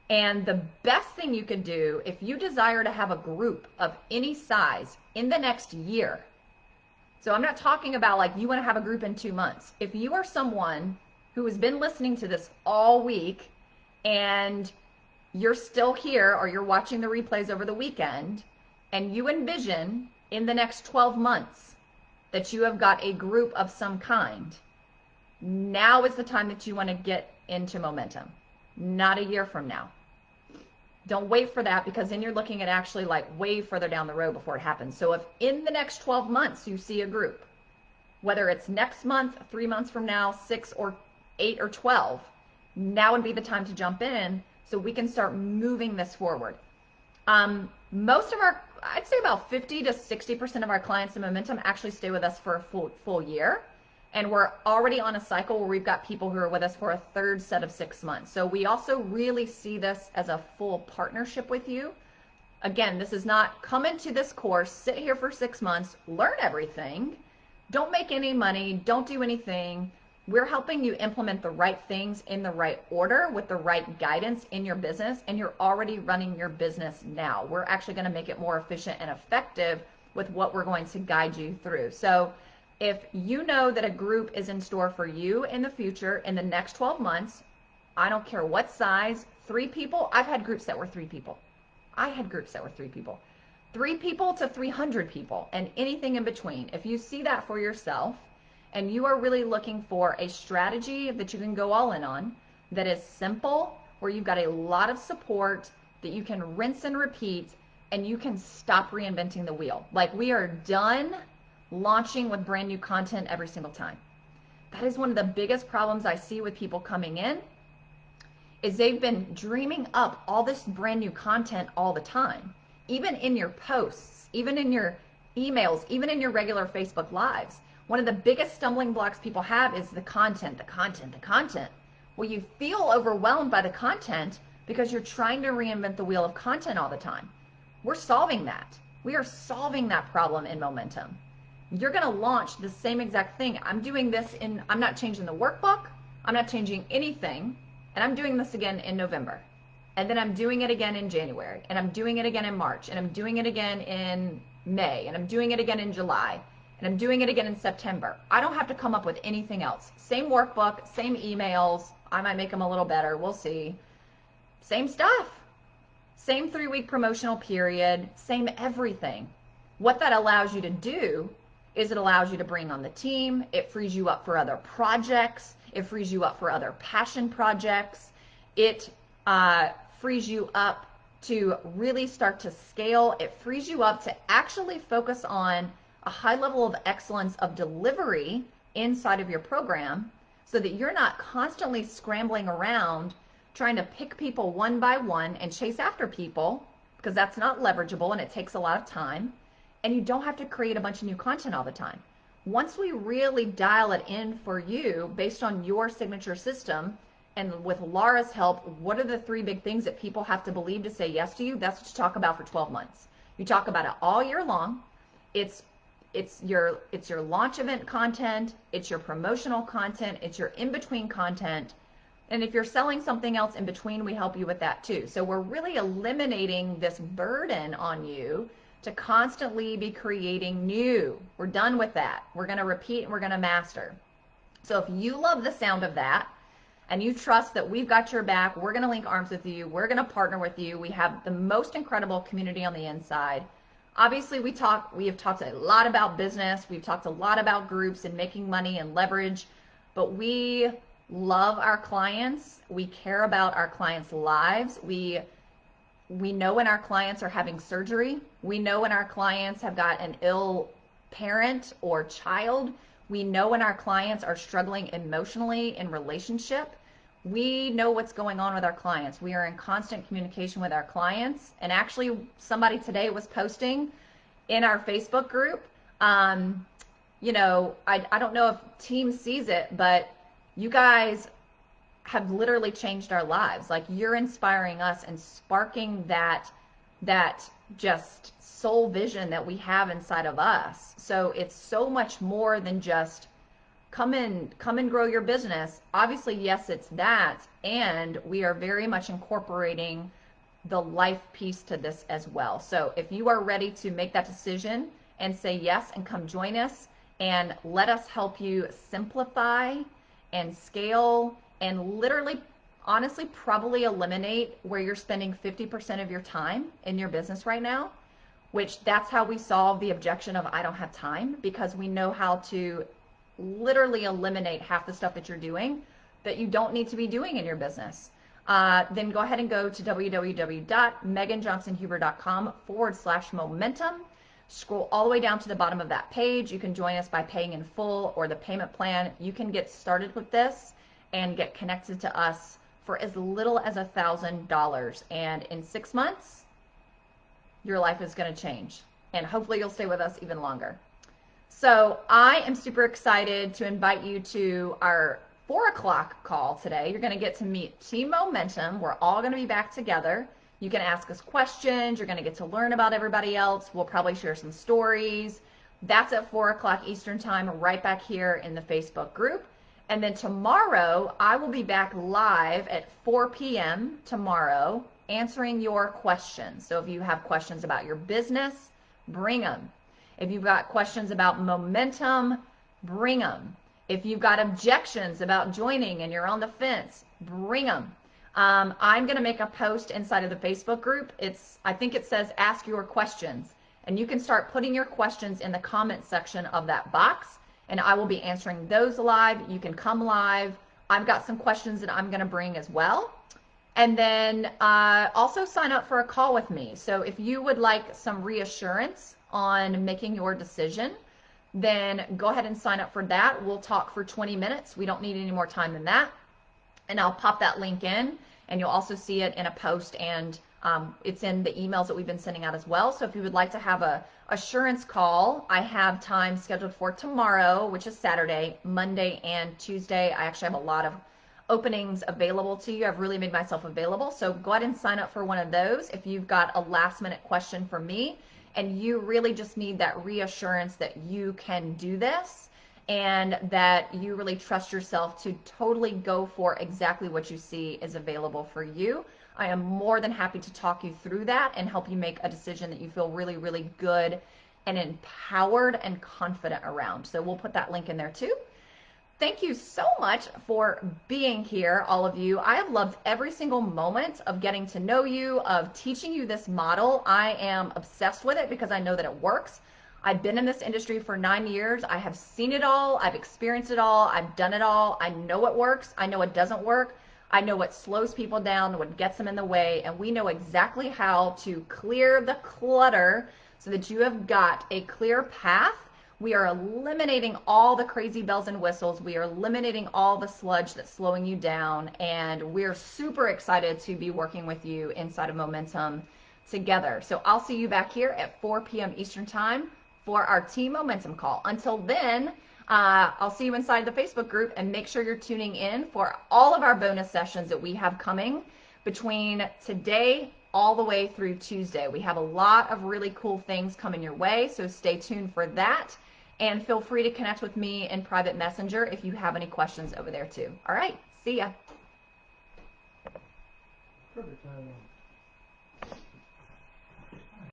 And the best thing you can do if you desire to have a group of any size in the next year. So I'm not talking about like you want to have a group in 2 months. If you are someone who has been listening to this all week and you're still here, or you're watching the replays over the weekend, and you envision in the next 12 months that you have got a group of some kind, now is the time that you want to get into Momentum, not a year from now. Don't wait for that, because then you're looking at actually like way further down the road before it happens. So if in the next 12 months you see a group, whether it's next month, 3 months from now, 6 or 8 or 12, now would be the time to jump in so we can start moving this forward. Most of our, I'd say about 50 to 60% of our clients in Momentum actually stay with us for a full year. And we're already on a cycle where we've got people who are with us for a third set of 6 months. So we also really see this as a full partnership with you. Again, this is not come into this course, sit here for 6 months, learn everything, don't make any money, don't do anything. We're helping you implement the right things in the right order with the right guidance in your business, and you're already running your business now. We're actually going to make it more efficient and effective with what we're going to guide you through. So if you know that a group is in store for you in the future, in the next 12 months, I don't care what size, 3 people, I've had groups that were 3 people. 3 people to 300 people, and anything in between. If you see that for yourself, and you are really looking for a strategy that you can go all in on, that is simple, where you've got a lot of support, that you can rinse and repeat, and you can stop reinventing the wheel. Like, we are done launching with brand new content every single time. That is one of the biggest problems I see with people coming in, is they've been dreaming up all this brand new content all the time, even in your posts, even in your emails, even in your regular Facebook Lives. One of the biggest stumbling blocks people have is the content. Well, you feel overwhelmed by the content because you're trying to reinvent the wheel of content all the time. We're solving that. We are solving that problem in Momentum. You're going to launch the same exact thing. I'm doing this I'm not changing the workbook. I'm not changing anything. And I'm doing this again in November. And then I'm doing it again in January. And I'm doing it again in March. And I'm doing it again in May. And I'm doing it again in July. And I'm doing it again in September. I don't have to come up with anything else. Same workbook, same emails. I might make them a little better. We'll see. Same stuff. Same 3-week promotional period. Same everything. What that allows you to do is it allows you to bring on the team. It frees you up for other projects. It frees you up for other passion projects. It frees you up to really start to scale. It frees you up to actually focus on a high level of excellence of delivery inside of your program, so that you're not constantly scrambling around trying to pick people one by one and chase after people, because that's not leverageable and it takes a lot of time, and you don't have to create a bunch of new content all the time. Once we really dial it in for you based on your signature system and with Laura's help, what are the 3 big things that people have to believe to say yes to you? That's what you talk about for 12 months. You talk about it all year long. It's your launch event content, it's your promotional content, it's your in-between content. And if you're selling something else in between, we help you with that too. So we're really eliminating this burden on you to constantly be creating new. We're done with that. We're going to repeat and we're going to master. So if you love the sound of that and you trust that we've got your back, we're going to link arms with you. We're going to partner with you. We have the most incredible community on the inside. Obviously, we have talked a lot about business. We've talked a lot about groups and making money and leverage, but we love our clients. We care about our clients' lives. We know when our clients are having surgery. We know when our clients have got an ill parent or child. We know when our clients are struggling emotionally in relationship. We know what's going on with our clients. We are in constant communication with our clients. And actually, somebody today was posting in our Facebook group. I don't know if team sees it, but you guys have literally changed our lives. Like, you're inspiring us and sparking that just soul vision that we have inside of us. So it's so much more than just come and grow your business. Obviously, yes, it's that. And we are very much incorporating the life piece to this as well. So if you are ready to make that decision and say yes and come join us and let us help you simplify and scale and literally, honestly, probably eliminate where you're spending 50% of your time in your business right now, which that's how we solve the objection of I don't have time, because we know how to literally eliminate half the stuff that you're doing that you don't need to be doing in your business. Then go ahead and go to www.meganjohnsonhuber.com/momentum. Scroll all the way down to the bottom of that page. You can join us by paying in full or the payment plan. You can get started with this and get connected to us for as little as $1,000. And in 6 months, your life is going to change. And hopefully you'll stay with us even longer. So I am super excited to invite you to our 4 o'clock call today. You're going to get to meet Team Momentum. We're all going to be back together. You can ask us questions. You're going to get to learn about everybody else. We'll probably share some stories. That's at 4 o'clock Eastern time, right back here in the Facebook group. And then tomorrow, I will be back live at 4 p.m. tomorrow answering your questions. So if you have questions about your business, bring them. If you've got questions about momentum, bring them. If you've got objections about joining and you're on the fence, bring them. I'm going to make a post inside of the Facebook group. I think it says ask your questions. And you can start putting your questions in the comment section of that box, and I will be answering those live. You can come live. I've got some questions that I'm going to bring as well. And then also sign up for a call with me. So if you would like some reassurance on making your decision, then go ahead and sign up for that. We'll talk for 20 minutes. We don't need any more time than that. And I'll pop that link in, and you'll also see it in a post, and it's in the emails that we've been sending out as well. So if you would like to have a assurance call, I have time scheduled for tomorrow, which is Saturday, Monday, and Tuesday. I actually have a lot of openings available to you. I've really made myself available. So go ahead and sign up for one of those if you've got a last minute question for me and you really just need that reassurance that you can do this and that you really trust yourself to totally go for exactly what you see is available for you. I am more than happy to talk you through that and help you make a decision that you feel really, really good and empowered and confident around. So we'll put that link in there too. Thank you so much for being here, all of you. I have loved every single moment of getting to know you, of teaching you this model. I am obsessed with it because I know that it works. I've been in this industry for 9 years. I have seen it all. I've experienced it all. I've done it all. I know what works. I know what doesn't work. I know what slows people down, what gets them in the way, and we know exactly how to clear the clutter so that you have got a clear path. We are eliminating all the crazy bells and whistles. We are eliminating all the sludge that's slowing you down, and we're super excited to be working with you inside of Momentum together. So I'll see you back here at 4 p.m. Eastern Time for our Team Momentum call. Until then, I'll see you inside the Facebook group, and make sure you're tuning in for all of our bonus sessions that we have coming between today all the way through Tuesday. We have a lot of really cool things coming your way, so stay tuned for that. And feel free to connect with me in private messenger if you have any questions over there too. All right, see ya. Perfect.